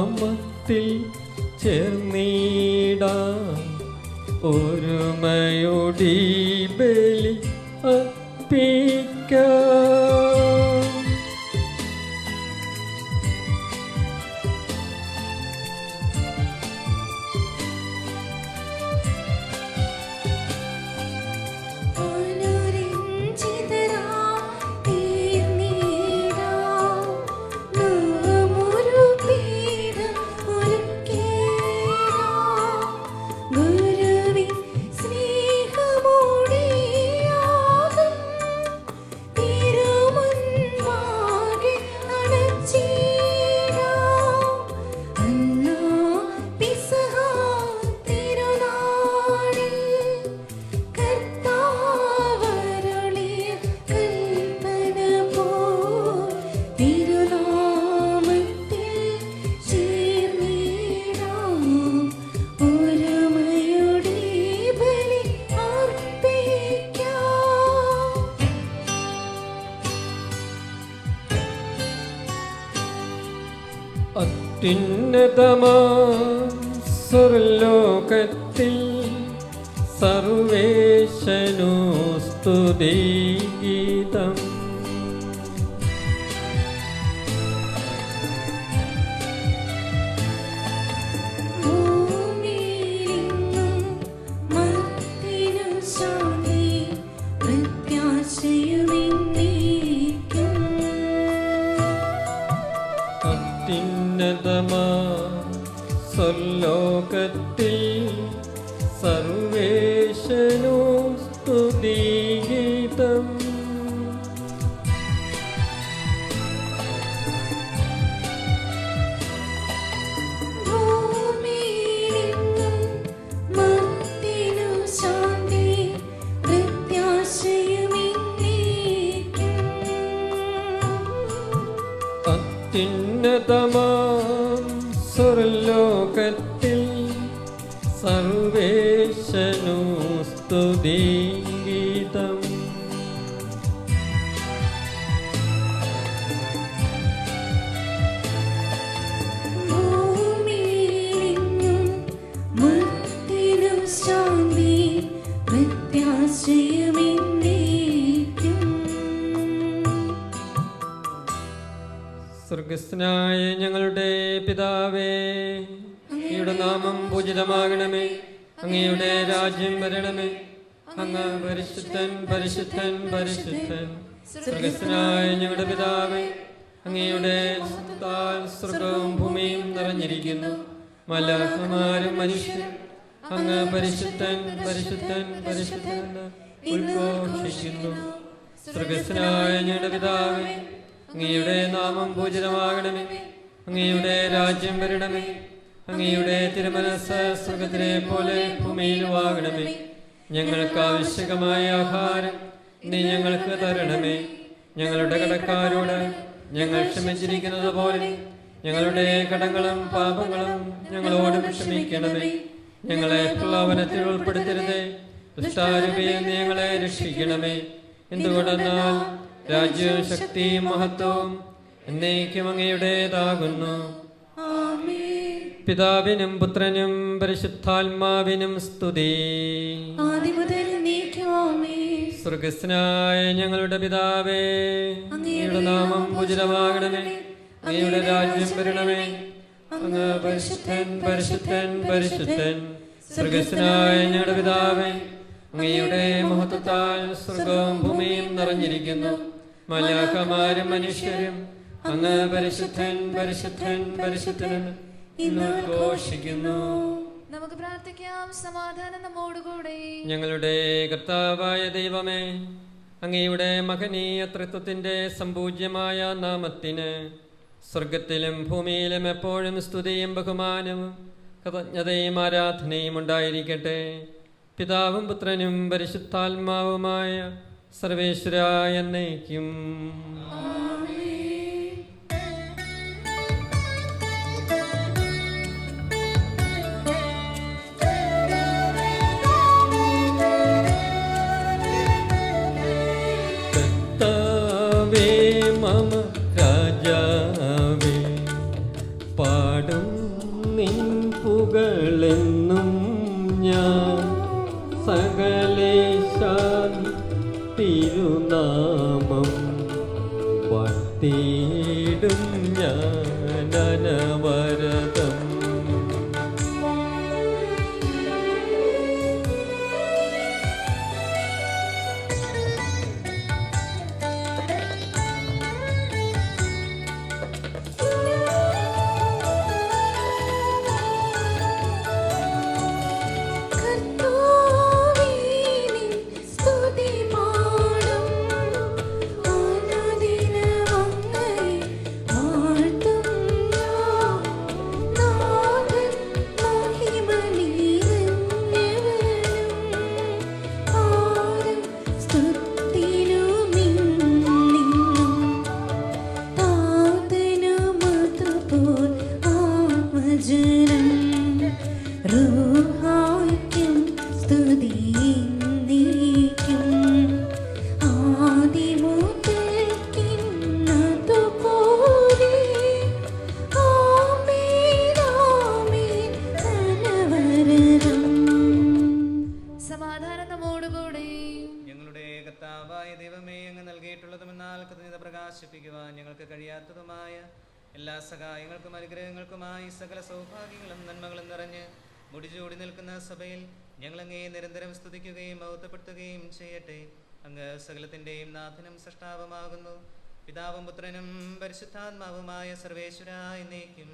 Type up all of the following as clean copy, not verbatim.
നാമത്തിൽ ചേർന്നിടാം ഒരുമയോടി ബലി അർപ്പിക്കാം. അത്യുന്നതമാം സ്വർലോകത്തിൽ സർവേശനു സ്തുതിഗീതം. സ്വർലോകത്തിൽ സർവേശനു സ്തുതിഗീതം. അത്യുന്നതമാം സ്വർലോകത്തിൽ സർവേശനു സ്തുതിഗീതം. സ്വർഗസ്ഥനായ ഞങ്ങളുടെ പിതാവേ, അങ്ങയുടെ നാമം പൂജിതമാകണമേ. അങ്ങയുടെ രാജ്യം വരണമേ. അങ്ങ് പരിശുദ്ധൻ പരിശുദ്ധൻ പരിശുദ്ധൻ. സ്വർഗസ്ഥനായ ഞങ്ങളുടെ പിതാവേ, അങ്ങയുടെ സ്വർഗവും ഭൂമിയും നിറഞ്ഞിരിക്കുന്നു. മലാഖമാരും മനുഷ്യരും അങ്ങ് പരിശുദ്ധൻ പരിശുദ്ധൻ പരിശുദ്ധൻ ഉദ്ഘോഷിക്കുന്നു. സ്വർഗസ്ഥനായ ഞങ്ങളുടെ പിതാവേ, അങ്ങയുടെ നാമം പൂജിതമാകണമേ. അങ്ങയുടെ രാജ്യം വരണമേ. അങ്ങയുടെ തിരുമനസ്സ് സ്വർഗത്തിലെ പോലെ ഭൂമിയിലുമാകണമേ. ഞങ്ങൾക്ക് ആവശ്യകമായ ആഹാരം നീ ഞങ്ങൾക്ക് തരണമേ. ഞങ്ങളുടെ കടക്കാരോട് ഞങ്ങൾ ക്ഷമിച്ചിരിക്കുന്നത് പോലെ ഞങ്ങളുടെ കടങ്ങളും പാപങ്ങളും ഞങ്ങളോട് ക്ഷമിക്കണമേ. ഞങ്ങളെ പ്രലോഭനത്തിൽ ഉൾപ്പെടുത്തരുതേ, ദുഷ്ടാരൂപിയിൽ നീ ഞങ്ങളെ രക്ഷിക്കണമേ. എന്തുകൊണ്ടെന്നാൽ രാജ്യവും ശക്തിയും മഹത്വവും എന്നേക്കും അങ്ങയുടേതാകുന്നു. പിതാവിനും പുത്രനും പരിശുദ്ധാത്മാവിനും സ്തുതി. സ്വർഗസ്ഥനായ ഞങ്ങളുടെ പിതാവേ, അങ്ങയുടെ നാമം പൂജിതമാകണമേ. അങ്ങയുടെ രാജ്യം വരണമേ. അങ്ങ് പരിശുദ്ധൻ പരിശുദ്ധൻ പരിശുദ്ധൻ. സ്വർഗസ്ഥനായ ഞങ്ങളുടെ പിതാവേ, അങ്ങയുടെ മഹത്വത്താൽ സ്വർഗവും ഭൂമിയും നിറഞ്ഞിരിക്കുന്നു. മലാഖമാരും മനുഷ്യരും അങ്ങ് പരിശുദ്ധൻ പരിശുദ്ധൻ പരിശുദ്ധൻ ഘോഷിക്കുന്നു. നമുക്ക് പ്രാർത്ഥിക്കാം. സമാധാനം നമ്മോടുകൂടെ. ഞങ്ങളുടെ കർത്താവായ ദൈവമേ, അങ്ങയുടെ മഹനീയ ത്രിത്വത്തിന്റെ സമ്പൂജ്യമായ നാമത്തിന് സ്വർഗത്തിലും ഭൂമിയിലും എപ്പോഴും സ്തുതിയും ബഹുമാനവും കൃതജ്ഞതയും ആരാധനയും ഉണ്ടായിരിക്കട്ടെ. പിതാവും പുത്രനും പരിശുദ്ധാത്മാവുമായ സർവേശ്വരായ എന്നേക്കും. കർത്താവേ മമ രാജാവേ, പാടും പുകളെന്നും ഞാൻ സകലേശ തിരുനാമം വാഴ്ത്തിയിടും ഞാൻ അനവരതം. പ്രകാശിപ്പിക്കുവാൻ ഞങ്ങൾക്ക് കഴിയാത്തതുമായ എല്ലാ സഹായങ്ങൾക്കും അനുഗ്രഹങ്ങൾക്കുമായി സകല സൗഭാഗ്യങ്ങളും നന്മകളും നിറഞ്ഞ് മുടിചൂടി നിൽക്കുന്ന സഭയിൽ ഞങ്ങളങ്ങേ നിരന്തരം സ്തുതിക്കുകയും മഹത്വപ്പെടുത്തുകയും ചെയ്യട്ടെ. അങ്ങ് സകലത്തിൻ്റെയും നാഥനും സൃഷ്ടാവുമാകുന്നു. പിതാവും പുത്രനും പരിശുദ്ധാത്മാവുമായ സർവേശ്വരായ എന്നേക്കും.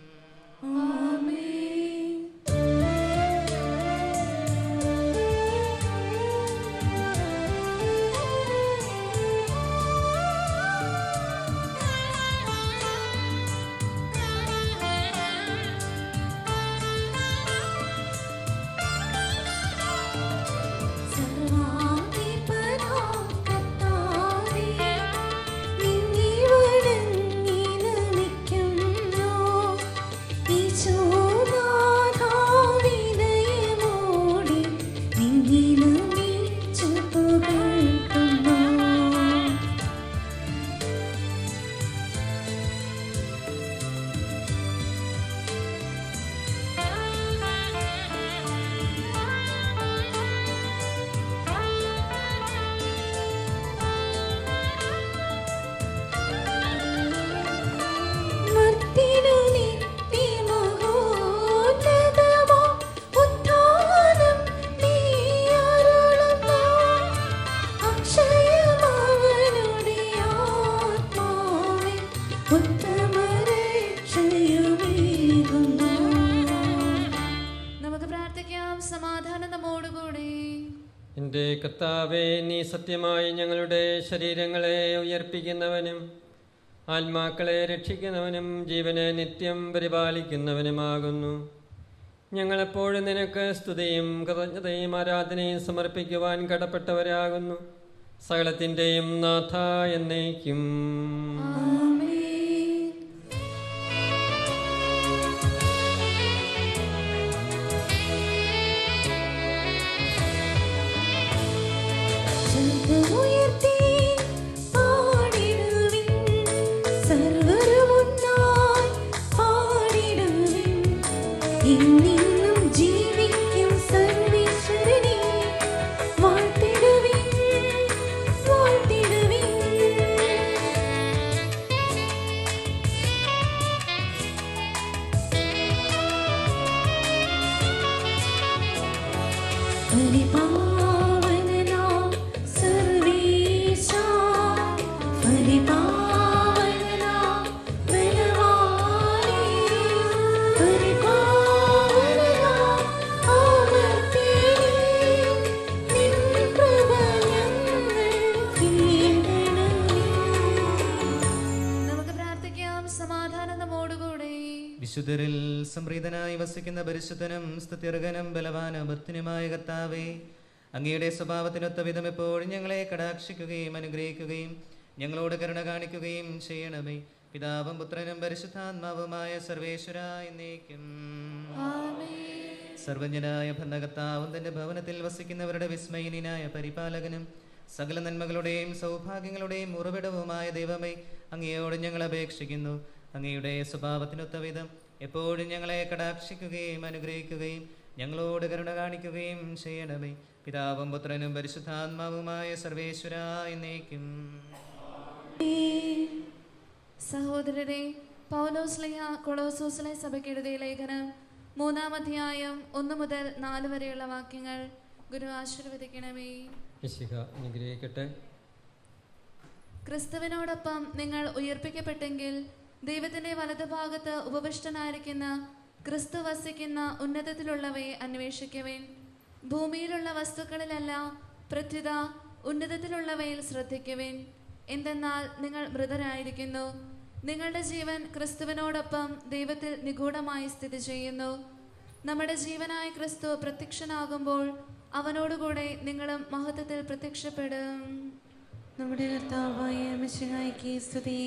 എൻ്റെ കർത്താവേ, നീ സത്യമായി ഞങ്ങളുടെ ശരീരങ്ങളെ ഉയർപ്പിക്കുന്നവനും ആത്മാക്കളെ രക്ഷിക്കുന്നവനും ജീവനെ നിത്യം പരിപാലിക്കുന്നവനുമാകുന്നു. ഞങ്ങളെപ്പോഴും നിനക്ക് സ്തുതിയും കൃതജ്ഞതയും ആരാധനയും സമർപ്പിക്കുവാൻ കടപ്പെട്ടവരാകുന്നു. സകലത്തിൻ്റെയും നാഥ എന്നേക്കും. വിശുദ്ധരിൽ സംപ്രീതനായി വസിക്കുന്ന പരിശുദ്ധനും സ്തുത്യർഹനും ബലവാനും ഭക്തനുമായ കർത്താവേ, അങ്ങയുടെ സ്വഭാവത്തിനൊത്ത വിധം എപ്പോഴും ഞങ്ങളെ കടാക്ഷിക്കുകയും അനുഗ്രഹിക്കുകയും ഞങ്ങളോട് കരുണ കാണിക്കുകയും ചെയ്യണമേ. പിതാവും പുത്രനും പരിശുദ്ധാത്മാവുമായ സർവേശ്വരായ എന്നേക്കും. സർവജ്ഞനായ ഭരണകർത്താവും തന്റെ ഭവനത്തിൽ വസിക്കുന്നവരുടെ വിസ്മയനായ പരിപാലകനും സകല നന്മകളുടെയും സൗഭാഗ്യങ്ങളുടെയും ഉറവിടവുമായ ദൈവമേ, അങ്ങയോട് ഞങ്ങൾ അപേക്ഷിക്കുന്നു. അങ്ങയുടെ സ്വഭാവത്തിനൊത്ത വിധം എപ്പോഴും ഞങ്ങളെ കടാക്ഷിക്കുകയും അനുഗ്രഹിക്കുകയും ഞങ്ങളോട് കരുണ കാണിക്കുകയും ചെയ്യണമേ. പിതാവും പുത്രനും പരിശുദ്ധാത്മാവുമായ സർവേശ്വര എന്നേക്കും. സഹോദരരെ, പൗലോസ്ലീഹ കൊളോസോസിലെ സഭയ്ക്ക് എഴുതിയ ലേഖനം 3-ാം അധ്യായം 1 മുതൽ 4 വരെയുള്ള വാക്യങ്ങൾ ഗുരു ആശീർവദിക്കണമേ. അനുഗ്രഹിക്കട്ടെ. ക്രിസ്തുവിനോടൊപ്പം നിങ്ങൾ ഉയർപ്പിക്കപ്പെട്ടെങ്കിൽ ദൈവത്തിന്റെ വലതുഭാഗത്ത് ഉപവിഷ്ടനായിരിക്കുന്ന ക്രിസ്തു വസിക്കുന്ന ഉന്നതത്തിലുള്ളവയെ അന്വേഷിക്കുവിൻ. ഭൂമിയിലുള്ള വസ്തുക്കളിലല്ല, പ്രത്യുത ഉന്നതത്തിലുള്ളവയിൽ ശ്രദ്ധിക്കുവിൻ. എന്തെന്നാൽ നിങ്ങൾ മൃതരായിരിക്കുന്നു, നിങ്ങളുടെ ജീവൻ ക്രിസ്തുവിനോടൊപ്പം ദൈവത്തിൽ നിഗൂഢമായി സ്ഥിതി ചെയ്യുന്നു. നമ്മുടെ ജീവനായ ക്രിസ്തു പ്രത്യക്ഷനാകുമ്പോൾ അവനോടുകൂടെ നിങ്ങളും മഹത്വത്തിൽ പ്രത്യക്ഷപ്പെടും. നമ്മുടെ കർത്താവായ മിശിഹായ്ക്ക് സ്തുതി.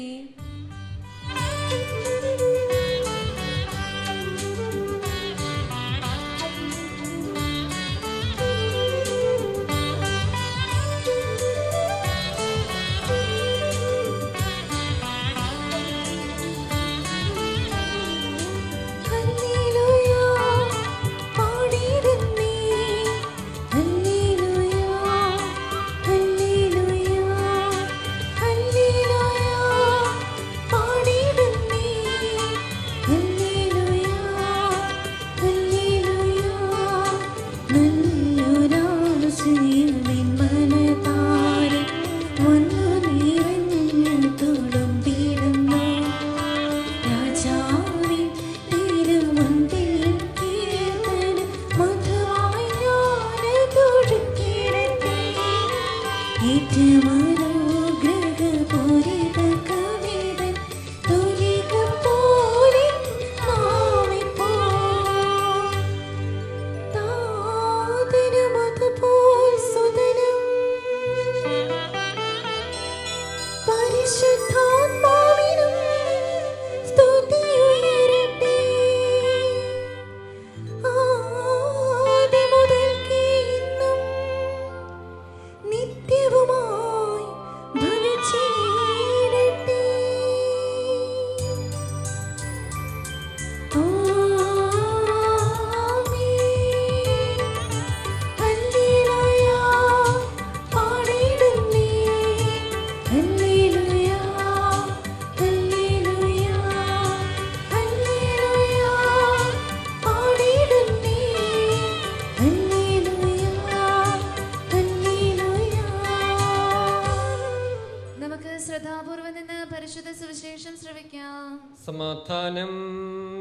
സമാധാനം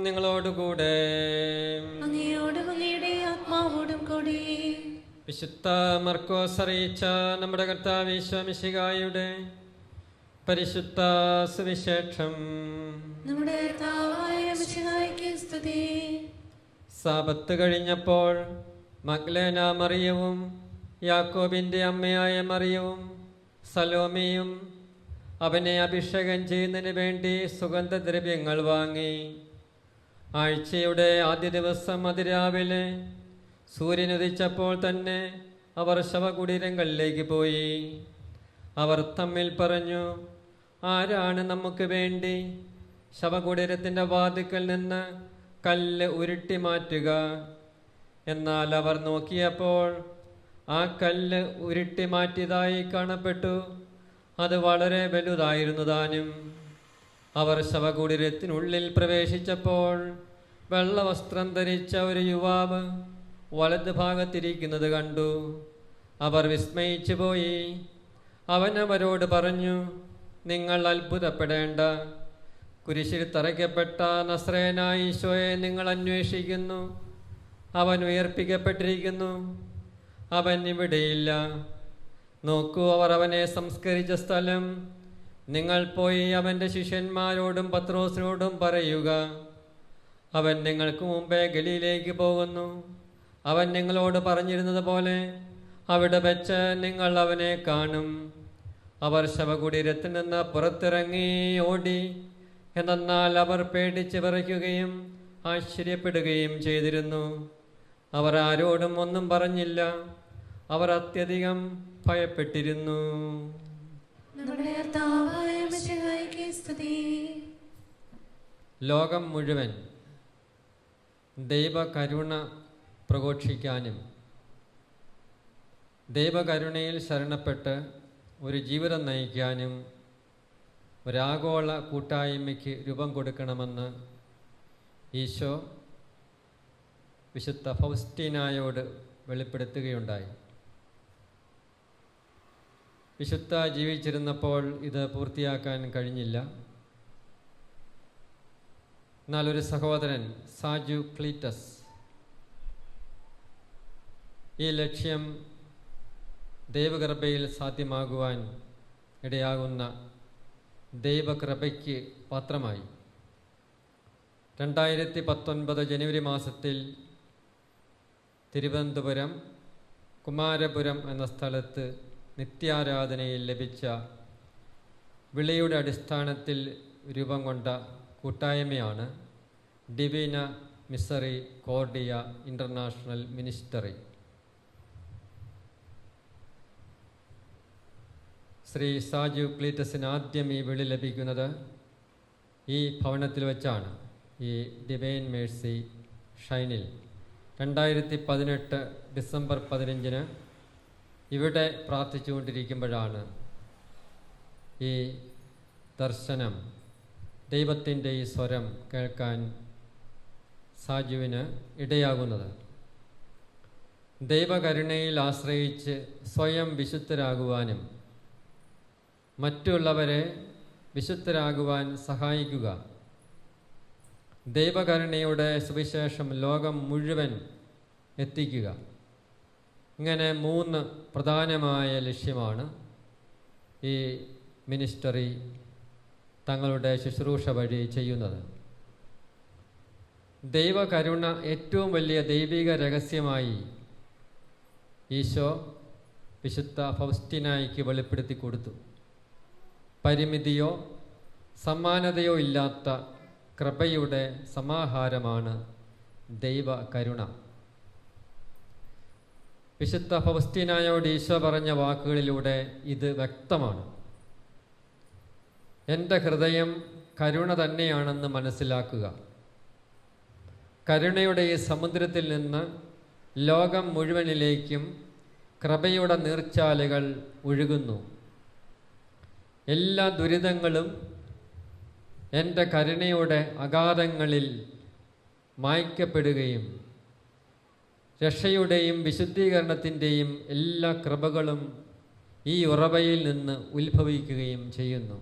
നിങ്ങളോടുകൂടെ. അങ്ങയോടും അങ്ങയുടെ ആത്മാവോടും കൂടി. വിശുദ്ധ മർക്കോസ് അറിയിച്ച നമ്മുടെ കർത്താവ് ഈശോ മിശിഹായുടെ പരിശുദ്ധ സുവിശേഷം. നമ്മുടെ കർത്താവായ മിശിഹായ്ക്ക് സ്തുതി. സാബത്ത് കഴിഞ്ഞപ്പോൾ മഗ്ദലേന മറിയവും യാക്കോബിൻ്റെ അമ്മയായ മറിയവും സലോമിയും അവനെ അഭിഷേകം ചെയ്യുന്നതിന് വേണ്ടി സുഗന്ധദ്രവ്യങ്ങൾ വാങ്ങി. ആഴ്ചയുടെ ആദ്യ ദിവസം അതിരാവിലെ സൂര്യനുദിച്ചപ്പോൾ തന്നെ അവർ ശവകുടീരങ്ങളിലേക്ക് പോയി. അവർ തമ്മിൽ പറഞ്ഞു, ആരാണ് നമുക്ക് വേണ്ടി ശവകുടീരത്തിൻ്റെ വാതിക്കൽ നിന്ന് കല്ല് ഉരുട്ടി മാറ്റുക? എന്നാൽ അവർ നോക്കിയപ്പോൾ ആ കല്ല് ഉരുട്ടി മാറ്റിയതായി കാണപ്പെട്ടു. അത് വളരെ വലുതായിരുന്നു താനും. അവർ ശവകുടീരത്തിനുള്ളിൽ പ്രവേശിച്ചപ്പോൾ വെള്ളവസ്ത്രം ധരിച്ച ഒരു യുവാവ് വലത് ഭാഗത്തിരിക്കുന്നത് കണ്ടു. അവർ വിസ്മയിച്ചു പോയി. അവൻ അവരോട് പറഞ്ഞു, നിങ്ങൾ അത്ഭുതപ്പെടേണ്ട. കുരിശിൽ തറയ്ക്കപ്പെട്ട നസ്രയനായ ഈശോയെ നിങ്ങൾ അന്വേഷിക്കുന്നു. അവൻ ഉയർപ്പിക്കപ്പെട്ടിരിക്കുന്നു. അവൻ ഇവിടെയില്ല. നോക്കൂ, അവർ അവനെ സംസ്കരിച്ച സ്ഥലം. നിങ്ങൾ പോയി അവൻ്റെ ശിഷ്യന്മാരോടും പത്രോസിനോടും പറയുക, അവൻ നിങ്ങൾക്ക് മുമ്പേ ഗലീലയിലേക്ക് പോകുന്നു. അവൻ നിങ്ങളോട് പറഞ്ഞിരുന്നത് പോലെ അവിടെ വെച്ച് നിങ്ങൾ അവനെ കാണും. അവർ ശവകുടീരത്തിൽ നിന്ന് പുറത്തിറങ്ങി ഓടി. എന്നാൽ അവർ പേടിച്ച് വിറയ്ക്കുകയും ആശ്ചര്യപ്പെടുകയും ചെയ്തിരുന്നു. അവർ ആരോടും ഒന്നും പറഞ്ഞില്ല. അവർ അത്യധികം ഭയപ്പെട്ടിരുന്നു. ലോകം മുഴുവൻ ദൈവകരുണ പ്രഘോഷിക്കാനും ദൈവകരുണയിൽ ശരണപ്പെട്ട് ഒരു ജീവിതം നയിക്കാനും ഒരാഗോള കൂട്ടായ്മയ്ക്ക് രൂപം കൊടുക്കണമെന്ന് ഈശോ വിശുദ്ധ ഫൗസ്റ്റീനായോട് വെളിപ്പെടുത്തുകയുണ്ടായി. വിശുദ്ധ ജീവിച്ചിരുന്നപ്പോൾ ഇത് പൂർത്തിയാക്കാൻ കഴിഞ്ഞില്ല. എന്നാൽ ഒരു സഹോദരൻ സാജു ക്ലീറ്റസ് ഈ ലക്ഷ്യം ദൈവകൃപയിൽ സാധ്യമാകുവാൻ ഇടയാകുന്ന ദൈവകൃപയ്ക്ക് പാത്രമായി. 2019 ജനുവരി മാസത്തിൽ തിരുവനന്തപുരം കുമാരപുരം എന്ന സ്ഥലത്ത് നിത്യാരാധനയിൽ ലഭിച്ച വിളിയുടെ അടിസ്ഥാനത്തിൽ രൂപം കൊണ്ട കൂട്ടായ്മയാണ് Divina Misericordia international ministry. Shri Saju ക്ലീറ്റസിന് ആദ്യം ഈ വിളി ലഭിക്കുന്നത് ഈ ഭവനത്തിൽ വെച്ചാണ്, ഈ ഡിവൈൻ മേഴ്സി ഷൈനിൽ. 2018 ഡിസംബർ 15 ഇവിടെ പ്രാർത്ഥിച്ചുകൊണ്ടിരിക്കുമ്പോഴാണ് ഈ ദർശനം, ദൈവത്തിൻ്റെ ഈ സ്വരം കേൾക്കാൻ സാജുവിന് ഇടയാകുന്നത്. ദൈവകരുണയിൽ ആശ്രയിച്ച് സ്വയം വിശുദ്ധരാകുവാനും മറ്റുള്ളവരെ വിശുദ്ധരാകുവാൻ സഹായിക്കുക, ദൈവകരുണയുടെ സുവിശേഷം ലോകം മുഴുവൻ എത്തിക്കുക, ഇങ്ങനെ 3 പ്രധാനമായ ലക്ഷ്യമാണ് ഈ മിനിസ്റ്ററി തങ്ങളുടെ ശുശ്രൂഷ വഴി ചെയ്യുന്നത്. ദൈവകരുണ ഏറ്റവും വലിയ ദൈവിക രഹസ്യമായി ഈശോ വിശുദ്ധ ഫൗസ്റ്റീനായ്ക്ക് വെളിപ്പെടുത്തി കൊടുത്തു. പരിമിതിയോ സമാനതയോ ഇല്ലാത്ത കൃപയുടെ സമാഹാരമാണ് ദൈവകരുണ. വിശുദ്ധ ഫൗസ്റ്റീനായോട് ഈശോ പറഞ്ഞ വാക്കുകളിലൂടെ ഇത് വ്യക്തമാണ്. എൻ്റെ ഹൃദയം കരുണ തന്നെയാണെന്ന് മനസ്സിലാക്കുക. കരുണയുടെ ഈ സമുദ്രത്തിൽ നിന്ന് ലോകം മുഴുവനിലേക്കും കൃപയുടെ നീർച്ചാലുകൾ ഒഴുകുന്നു. എല്ലാ ദുരിതങ്ങളും എൻ്റെ കരുണയുടെ അഗാധങ്ങളിൽ മായ്ക്കപ്പെടുകയും രക്ഷയുടെയും വിശുദ്ധീകരണത്തിൻ്റെയും എല്ലാ കൃപകളും ഈ ഉറവയിൽ നിന്ന് ഉത്ഭവിക്കുകയും ചെയ്യുന്നു.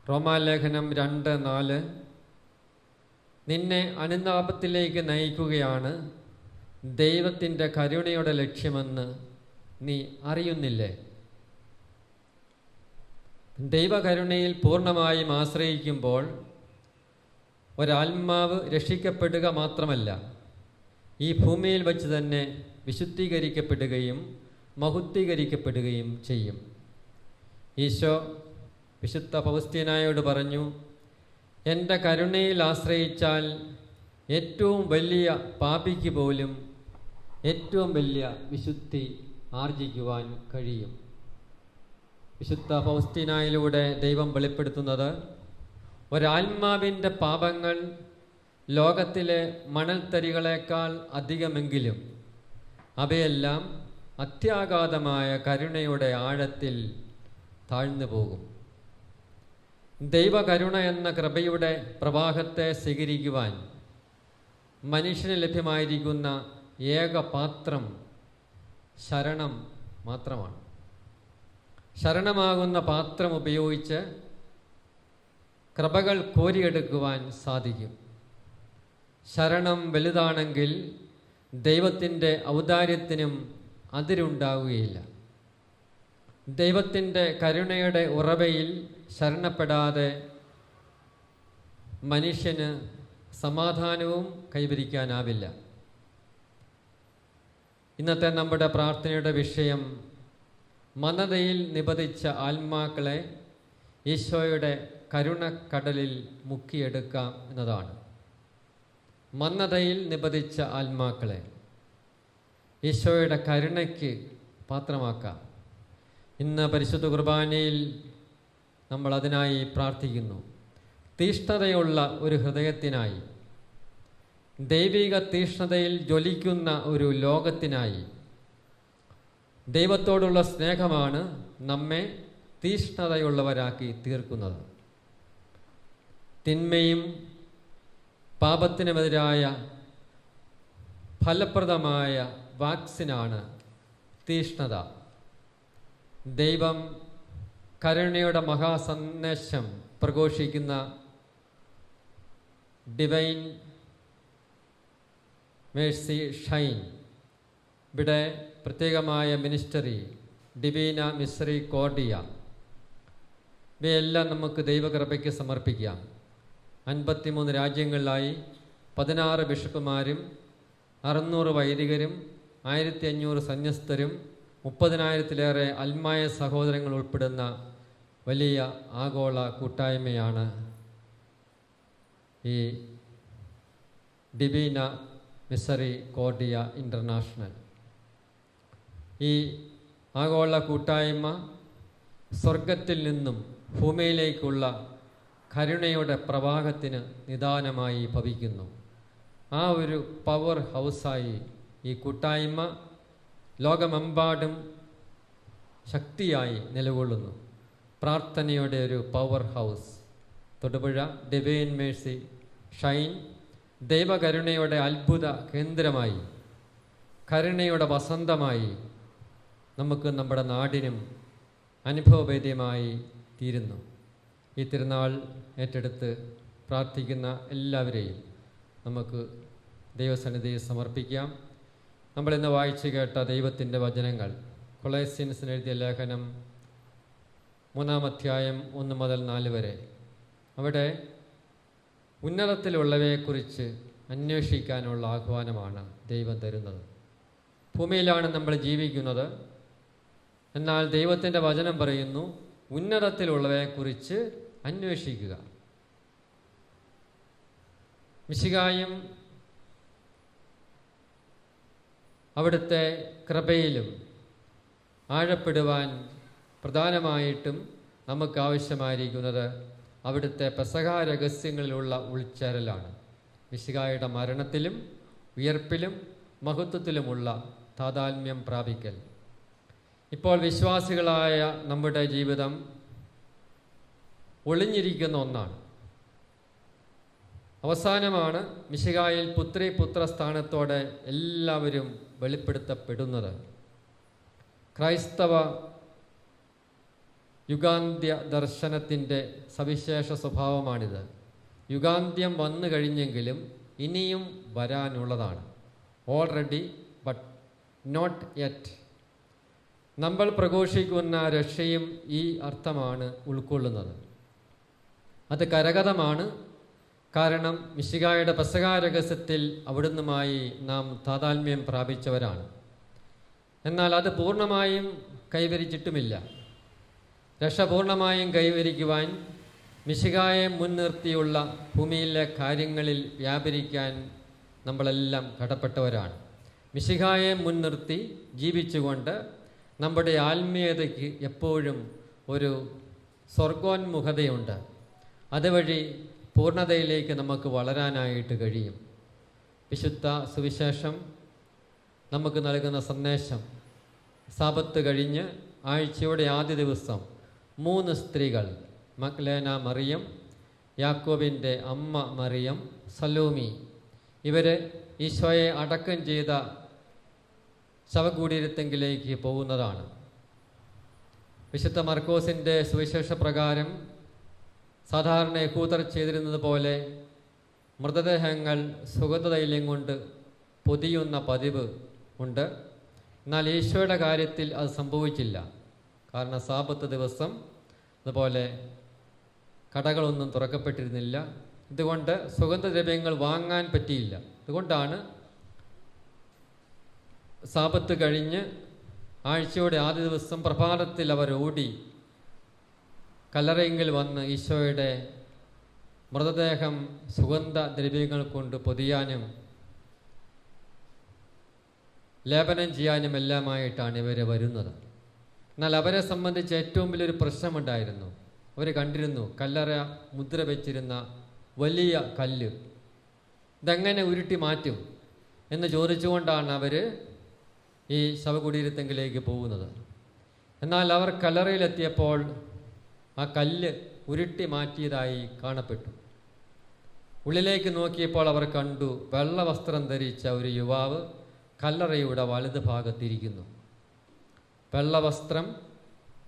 റോമാലേഖനം 2:4 നിന്നെ അനുതാപത്തിലേക്ക് നയിക്കുകയാണ് ദൈവത്തിൻ്റെ കരുണയുടെ ലക്ഷ്യമെന്ന് നീ അറിയുന്നില്ലേ? ദൈവകരുണയിൽ പൂർണ്ണമായും ആശ്രയിക്കുമ്പോൾ ഒരാത്മാവ് രക്ഷിക്കപ്പെടുക മാത്രമല്ല, ഈ ഭൂമിയിൽ വച്ച് തന്നെ വിശുദ്ധീകരിക്കപ്പെടുകയും മഹുദ്ധീകരിക്കപ്പെടുകയും ചെയ്യും. ഈശോ വിശുദ്ധ ഫൗസ്റ്റീനായോട് പറഞ്ഞു, എൻ്റെ കരുണയിൽ ആശ്രയിച്ചാൽ ഏറ്റവും വലിയ പാപിക്ക് പോലും ഏറ്റവും വലിയ വിശുദ്ധി ആർജിക്കുവാൻ കഴിയും. വിശുദ്ധ ഫൗസ്റ്റീനായിലൂടെ ദൈവം വെളിപ്പെടുത്തുന്നത് ഒരാത്മാവിൻ്റെ പാപങ്ങൾ ലോകത്തിലെ മണൽത്തരികളേക്കാൾ അധികമെങ്കിലും അവയെല്ലാം അത്യാഘാതമായ കരുണയുടെ ആഴത്തിൽ താഴ്ന്നു പോകും. ദൈവകരുണ എന്ന കൃപയുടെ പ്രവാഹത്തെ സ്വീകരിക്കുവാൻ മനുഷ്യന് ലഭ്യമായിരിക്കുന്ന ഏക പാത്രം ശരണം മാത്രമാണ്. ശരണമാകുന്ന പാത്രം ഉപയോഗിച്ച് കൃപകൾ കോരിയെടുക്കുവാൻ സാധിക്കും. ശരണം വലുതാണെങ്കിൽ ദൈവത്തിൻ്റെ ഔദാര്യത്തിനും അതിരുണ്ടാവുകയില്ല. ദൈവത്തിൻ്റെ കരുണയുടെ ഉറവയിൽ ശരണപ്പെടാതെ മനുഷ്യന് സമാധാനവും കൈവരിക്കാനാവില്ല. ഇന്നത്തെ നമ്മുടെ പ്രാർത്ഥനയുടെ വിഷയം മന്ദതയിൽ നിപതിച്ച ആത്മാക്കളെ ഈശോയുടെ കരുണക്കടലിൽ മുക്കിയെടുക്കാം എന്നതാണ്. മന്ദതയിൽ നിപതിച്ച ആത്മാക്കളെ ഈശോയുടെ കരുണയ്ക്ക് പാത്രമാക്കാം. ഇന്ന് പരിശുദ്ധ കുർബാനയിൽ നമ്മൾ അതിനായി പ്രാർത്ഥിക്കുന്നു. തീഷ്ണതയുള്ള ഒരു ഹൃദയത്തിനായി, ദൈവിക തീഷ്ണതയിൽ ജ്വലിക്കുന്ന ഒരു ലോകത്തിനായി. ദൈവത്തോടുള്ള സ്നേഹമാണ് നമ്മെ തീഷ്ണതയുള്ളവരാക്കി തീർക്കുന്നത്. തിന്മയും പാപത്തിനുമെതിരായ ഫലപ്രദമായ വാക്സിനാണ് തീഷ്ണത. ദൈവം കരുണയുടെ മഹാസന്ദേശം പ്രഘോഷിക്കുന്ന ഡിവൈൻ മേഴ്സി ഷൈൻ, ഇവിടെ പ്രത്യേകമായ മിനിസ്റ്ററി ഡിവീന മിസ്രി കോർഡിയ, ഇവയെല്ലാം നമുക്ക് ദൈവകൃപയ്ക്ക് സമർപ്പിക്കാം. 53 രാജ്യങ്ങളിലായി 16 ബിഷപ്പുമാരും 600 വൈദികരും 1500 സന്യസ്തരും 30,000-ലേറെ അൽമായ സഹോദരങ്ങൾ ഉൾപ്പെടുന്ന വലിയ ആഗോള കൂട്ടായ്മയാണ് ഈ ഡിവീന മിസറി കോർഡിയ ഇൻ്റർനാഷണൽ. ഈ ആഗോള കൂട്ടായ്മ സ്വർഗത്തിൽ നിന്നും ഭൂമിയിലേക്കുള്ള കരുണയുടെ പ്രവാഹത്തിന് നിദാനമായി ഭവിക്കുന്നു. ആ ഒരു പവർ ഹൗസായി ഈ കൂട്ടായ്മ ലോകമെമ്പാടും ശക്തിയായി നിലകൊള്ളുന്നു. പ്രാർത്ഥനയുടെ ഒരു power house. Thodupuzha divine mercy shine ദൈവകരുണയുടെ അത്ഭുത കേന്ദ്രമായി, കരുണയുടെ വസന്തമായി നമുക്ക് നമ്മുടെ നാടിനും അനുഭവവേദ്യമായി തീരുന്നു. ഈ തിരുനാൾ ഏറ്റെടുത്ത് പ്രാർത്ഥിക്കുന്ന എല്ലാവരെയും നമുക്ക് ദൈവസന്നിധിയിൽ സമർപ്പിക്കാം. നമ്മളിന്ന് വായിച്ചു കേട്ട ദൈവത്തിൻ്റെ വചനങ്ങൾ കൊളോസ്യൻസിന് എഴുതിയ ലേഖനം 3-ാം അധ്യായം 1 മുതൽ 4 വരെ. അവിടെ ഉന്നതത്തിലുള്ളവയെക്കുറിച്ച് അന്വേഷിക്കാനുള്ള ആഹ്വാനമാണ് ദൈവം തരുന്നത്. ഭൂമിയിലാണ് നമ്മൾ ജീവിക്കുന്നത്, എന്നാൽ ദൈവത്തിൻ്റെ വചനം പറയുന്നു ഉന്നതത്തിലുള്ളവയെക്കുറിച്ച് അന്വേഷിക്കുക. മിശിഹായും അവിടുത്തെ കൃപയിലും ആഴപ്പെടുവാൻ പ്രധാനമായിട്ടും നമുക്ക് ആവശ്യമായിരിക്കുന്നത് അവിടുത്തെ പെസഹ രഹസ്യങ്ങളിലുള്ള ഉൾച്ചേരലാണ്. മിശിഹായുടെ മരണത്തിലും ഉയർപ്പിലും മഹത്വത്തിലുമുള്ള താതാത്മ്യം പ്രാപിക്കൽ. ഇപ്പോൾ വിശ്വാസികളായ നമ്മുടെ ജീവിതം ഒളിഞ്ഞിരിക്കുന്ന ഒന്നാണ്. അവസാനമാണ് മിശിഹായിൽ പുത്ര സ്ഥാനത്തോടെ എല്ലാവരും വെളിപ്പെടുത്തപ്പെടുന്നത്. ക്രൈസ്തവ യുഗാന്ത്യ ദർശനത്തിൻ്റെ സവിശേഷ സ്വഭാവമാണിത്. യുഗാന്ത്യം വന്നു കഴിഞ്ഞെങ്കിലും ഇനിയും വരാനുള്ളതാണ്. Already but not yet. നമ്മൾ പ്രഘോഷിക്കുന്ന രക്ഷയും ഈ അർത്ഥമാണ് ഉൾക്കൊള്ളുന്നത്. അത് കരഗതമാണ്. കാരണം മിശിഹായുടെ പെസഹ രഹസ്യത്തിൽ അവിടുന്നുമായി നാം താതാത്മ്യം പ്രാപിച്ചവരാണ്. എന്നാൽ അത് പൂർണ്ണമായും കൈവരിച്ചിട്ടുമില്ല. രക്ഷ പൂർണ്ണമായും കൈവരിക്കുവാൻ മിശിഹായെ മുൻനിർത്തിയുള്ള ഭൂമിയിലെ കാര്യങ്ങളിൽ വ്യാപരിക്കാൻ നമ്മളെല്ലാം കടപ്പെട്ടവരാണ്. മിശിഹായെ മുൻനിർത്തി ജീവിച്ചുകൊണ്ട് നമ്മുടെ ആത്മീയതയ്ക്ക് എപ്പോഴും ഒരു സ്വർഗോന്മുഖതയുണ്ട്. അതുവഴി പൂർണ്ണതയിലേക്ക് നമുക്ക് വളരാനായിട്ട് കഴിയും. വിശുദ്ധ സുവിശേഷം നമുക്ക് നൽകുന്ന സന്ദേശം, സാബത്ത് കഴിഞ്ഞ് ആഴ്ചയുടെ ആദ്യ ദിവസം 3 സ്ത്രീകൾ, മഗ്ദലേന മറിയം, യാക്കോബിൻ്റെ അമ്മ മറിയം, സലോമി, ഇവർ ഈശോയെ അടക്കം ചെയ്ത ശവകൂടീരത്തെങ്കിലേക്ക് പോകുന്നതാണ്. വിശുദ്ധ മർക്കോസിൻ്റെ സുവിശേഷ പ്രകാരം സാധാരണ യഹൂദർ ചെയ്തിരുന്നത് പോലെ മൃതദേഹങ്ങൾ സുഗന്ധതൈലം കൊണ്ട് പൊതിയുന്ന പതിവ് ഉണ്ട്. എന്നാൽ ഈശോയുടെ കാര്യത്തിൽ അത് സംഭവിച്ചില്ല. കാരണം സാബത്ത് ദിവസം അതുപോലെ കടകളൊന്നും തുറക്കപ്പെട്ടിരുന്നില്ല. ഇതുകൊണ്ട് സുഗന്ധദ്രവ്യങ്ങൾ വാങ്ങാൻ പറ്റിയില്ല. അതുകൊണ്ടാണ് സാബത്ത് കഴിഞ്ഞ് ആഴ്ചയുടെ ആദ്യ ദിവസം പ്രഭാതത്തിൽ അവർ ഓടി കല്ലറയെങ്കിൽ വന്ന് ഈശോയുടെ മൃതദേഹം സുഗന്ധദ്രവ്യങ്ങൾ കൊണ്ട് പൊതിയാനും ലേപനം ചെയ്യാനും എല്ലാമായിട്ടാണ് ഇവർ വരുന്നത്. എന്നാൽ അവരെ സംബന്ധിച്ച് ഏറ്റവും വലിയൊരു പ്രശ്നമുണ്ടായിരുന്നു. അവർ കണ്ടിരുന്നു കല്ലറ മുദ്ര വെച്ചിരുന്ന വലിയ കല്ല്. ഇതെങ്ങനെ ഉരുട്ടി മാറ്റും എന്ന് ചോദിച്ചുകൊണ്ടാണ് അവർ ഈ ശവകുടീരത്തെങ്കിലേക്ക് പോകുന്നത്. എന്നാൽ അവർ കല്ലറയിലെത്തിയപ്പോൾ ആ കല്ല് ഉരുട്ടി മാറ്റിയതായി കാണപ്പെട്ടു. ഉള്ളിലേക്ക് നോക്കിയപ്പോൾ അവർ കണ്ടു, വെള്ള വസ്ത്രം ധരിച്ച ഒരു യുവാവ് കല്ലറയുടെ വലത് ഭാഗത്തിരിക്കുന്നു. വെള്ള വസ്ത്രം,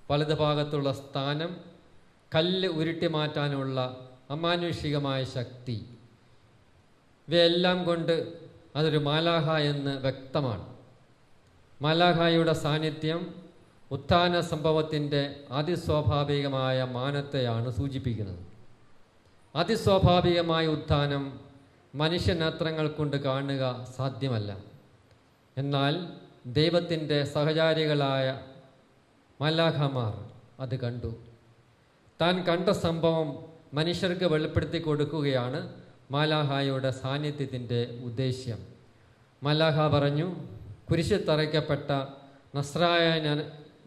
വലത് ഭാഗത്തുള്ള സ്ഥാനം, കല്ല് ഉരുട്ടി മാറ്റാനുള്ള അമാനുഷികമായ ശക്തി, ഇവയെല്ലാം കൊണ്ട് അതൊരു മാലാഖ എന്ന് വ്യക്തമാണ്. മാലാഖയുടെ സാന്നിധ്യം ഉത്ഥാന സംഭവത്തിൻ്റെ അതിസ്വാഭാവികമായ മാനത്തെയാണ് സൂചിപ്പിക്കുന്നത്. അതിസ്വാഭാവികമായ ഉത്ഥാനം മനുഷ്യനേത്രങ്ങൾ കൊണ്ട് കാണുക സാധ്യമല്ല. എന്നാൽ ദൈവത്തിൻ്റെ സഹചാരികളായ മാലാഖമാർ അത് കണ്ടു. താൻ കണ്ട സംഭവം മനുഷ്യർക്ക് വെളിപ്പെടുത്തി കൊടുക്കുകയാണ് മാലാഖയുടെ സാന്നിധ്യത്തിൻ്റെ ഉദ്ദേശ്യം. മാലാഖ പറഞ്ഞു, കുരിശിൽ തറയ്ക്കപ്പെട്ട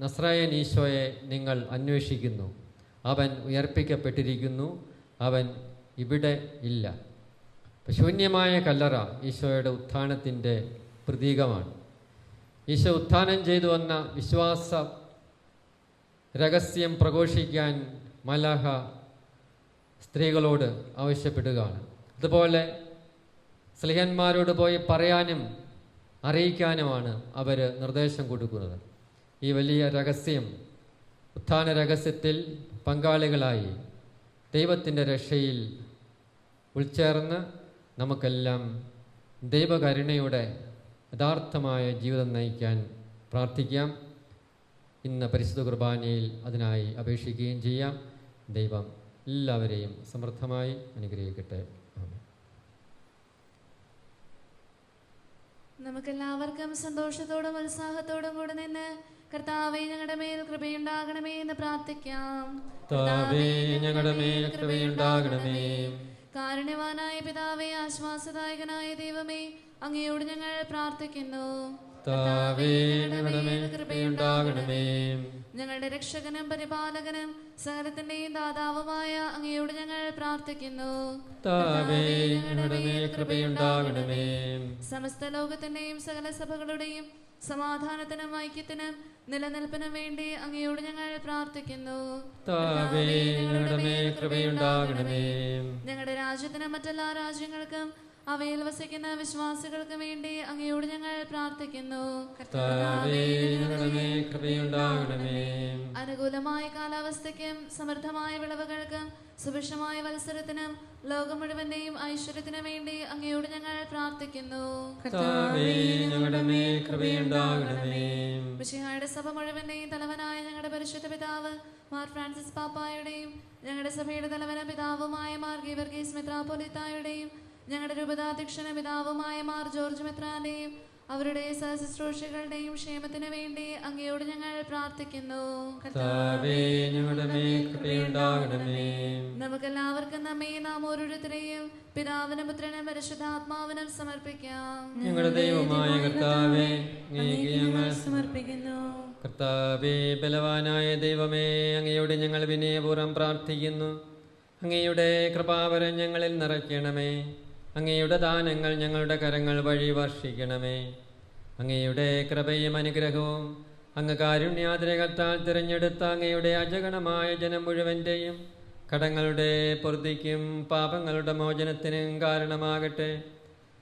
നസ്രായൻ ഈശോയെ നിങ്ങൾ അന്വേഷിക്കുന്നു. അവൻ ഉയർപ്പിക്കപ്പെട്ടിരിക്കുന്നു, അവൻ ഇവിടെ ഇല്ല. ശൂന്യമായ കല്ലറ ഈശോയുടെ ഉത്ഥാനത്തിൻ്റെ പ്രതീകമാണ്. ഈശോ ഉത്ഥാനം ചെയ്തു വന്ന വിശ്വാസ രഹസ്യം പ്രഘോഷിക്കാൻ മാലാഖ സ്ത്രീകളോട് ആവശ്യപ്പെടുകയാണ്. അതുപോലെ സ്ലിഹന്മാരോട് പോയി പറയാനും അറിയിക്കാനുമാണ് അവർ നിർദ്ദേശം കൊടുക്കുന്നത്. ഈ വലിയ രഹസ്യം, ഉത്ഥാന രഹസ്യത്തിൽ പങ്കാളികളായി ദൈവത്തിൻ്റെ രക്ഷയിൽ ഉൾച്ചേർന്ന് നമുക്കെല്ലാം ദൈവകരുണയുടെ യഥാർത്ഥമായ ജീവിതം നയിക്കാൻ പ്രാർത്ഥിക്കാം. ഇന്ന് പരിശുദ്ധ കുർബാനയിൽ അതിനായി അപേക്ഷിക്കുകയും ചെയ്യാം. ദൈവം എല്ലാവരെയും സമൃദ്ധമായി അനുഗ്രഹിക്കട്ടെ. നമുക്കെല്ലാവർക്കും സന്തോഷത്തോടും ഉത്സാഹത്തോടും കൂടെ നിന്ന് കർത്താവേ ഞങ്ങളുടെ മേൽ കൃപയുണ്ടാകണമേ എന്ന് പ്രാർത്ഥിക്കാം. ഞങ്ങളുടെ മേൽ കൃപയുണ്ടാകണമേ. കാരുണ്യവാനായ പിതാവേ, ആശ്വാസദായകനായ ദൈവമേ, അങ്ങയോട് ഞങ്ങൾ പ്രാർത്ഥിക്കുന്നു. ഞങ്ങളുടെ മേൽ കൃപയുണ്ടാകണമേ. ഞങ്ങളുടെ രക്ഷകനും പരിപാലകനും സകലത്തിന്റെയും ദാതാവുമായ അങ്ങയോട് ഞങ്ങൾ പ്രാർത്ഥിക്കുന്നു. ഞങ്ങളുടെ മേൽ കൃപയുണ്ടാകണമേ. സമസ്ത ലോകത്തിന്റെയും സകല സഭകളുടെയും സമാധാനത്തിനും ഐക്യത്തിനും നിലനിൽപ്പിനും വേണ്ടി അങ്ങയോട് ഞങ്ങൾ പ്രാർത്ഥിക്കുന്നു. ഞങ്ങളുടെ മേൽ കൃപയുണ്ടാകണമേ. ഞങ്ങളുടെ രാജ്യത്തിനും മറ്റെല്ലാ രാജ്യങ്ങൾക്കും അവയിൽ വസിക്കുന്ന വിശ്വാസികൾക്ക് വേണ്ടി അങ്ങയോട് ഞങ്ങൾ പ്രാർത്ഥിക്കുന്നു. അനുകൂലമായ കാലാവസ്ഥയ്ക്കും സമൃദ്ധമായ വിളവുകൾക്കും സുഭിക്ഷമായ മത്സരത്തിനും ലോകം മുഴുവന്റെയും ഐശ്വര്യത്തിനു വേണ്ടി അങ്ങയോട് ഞങ്ങൾ പ്രാർത്ഥിക്കുന്നു. മിശിഹായുടെ സഭ മുഴുവന്റെയും തലവനായ ഞങ്ങളുടെ പരിശുദ്ധ പിതാവ് മാർ ഫ്രാൻസിസ് പാപ്പായുടെയും ഞങ്ങളുടെ സഭയുടെ തലവന പിതാവുമായ മാർ ഗീവർഗീസ് മെത്രാപ്പൊലീത്തായുടെയും ഞങ്ങളുടെ രൂപതാധ്യക്ഷന പിതാവുമായ മാർ ജോർജ് മെത്രാന്റെയും അവരുടെ സഹശുശ്രൂഷകളുടെയും ക്ഷേമത്തിനു വേണ്ടി അങ്ങയോട് ഞങ്ങൾ പ്രാർത്ഥിക്കുന്നു. നമുക്കെല്ലാവർക്കും നമ്മെ നാം ഓരോരുത്തരെയും പിതാവിനും പുത്രനും പരിശുദ്ധാത്മാവിനും സമർപ്പിക്കാം. ഞങ്ങളുടെ ദൈവമായ കർത്താവേ, ഞങ്ങൾ സമർപ്പിക്കുന്നു. കർത്താവേ, ബലവാനായ ദൈവമേ, അങ്ങയോട് ഞങ്ങൾ വിനയപൂർവ്വം പ്രാർത്ഥിക്കുന്നു. അങ്ങയുടെ കൃപാവരം ഞങ്ങളിൽ നിറയ്ക്കണമേ. അങ്ങയുടെ ദാനങ്ങൾ ഞങ്ങളുടെ കരങ്ങൾ വഴി വർഷിക്കണമേ. അങ്ങയുടെ കൃപയും അനുഗ്രഹവും അങ്ങ് കാരുണ്യാതിരകത്താൽ തിരഞ്ഞെടുത്ത അങ്ങയുടെ അജഗണമായ ജനം മുഴുവൻ്റെയും കടങ്ങളുടെ പൊറുതിക്കും പാപങ്ങളുടെ മോചനത്തിനും കാരണമാകട്ടെ.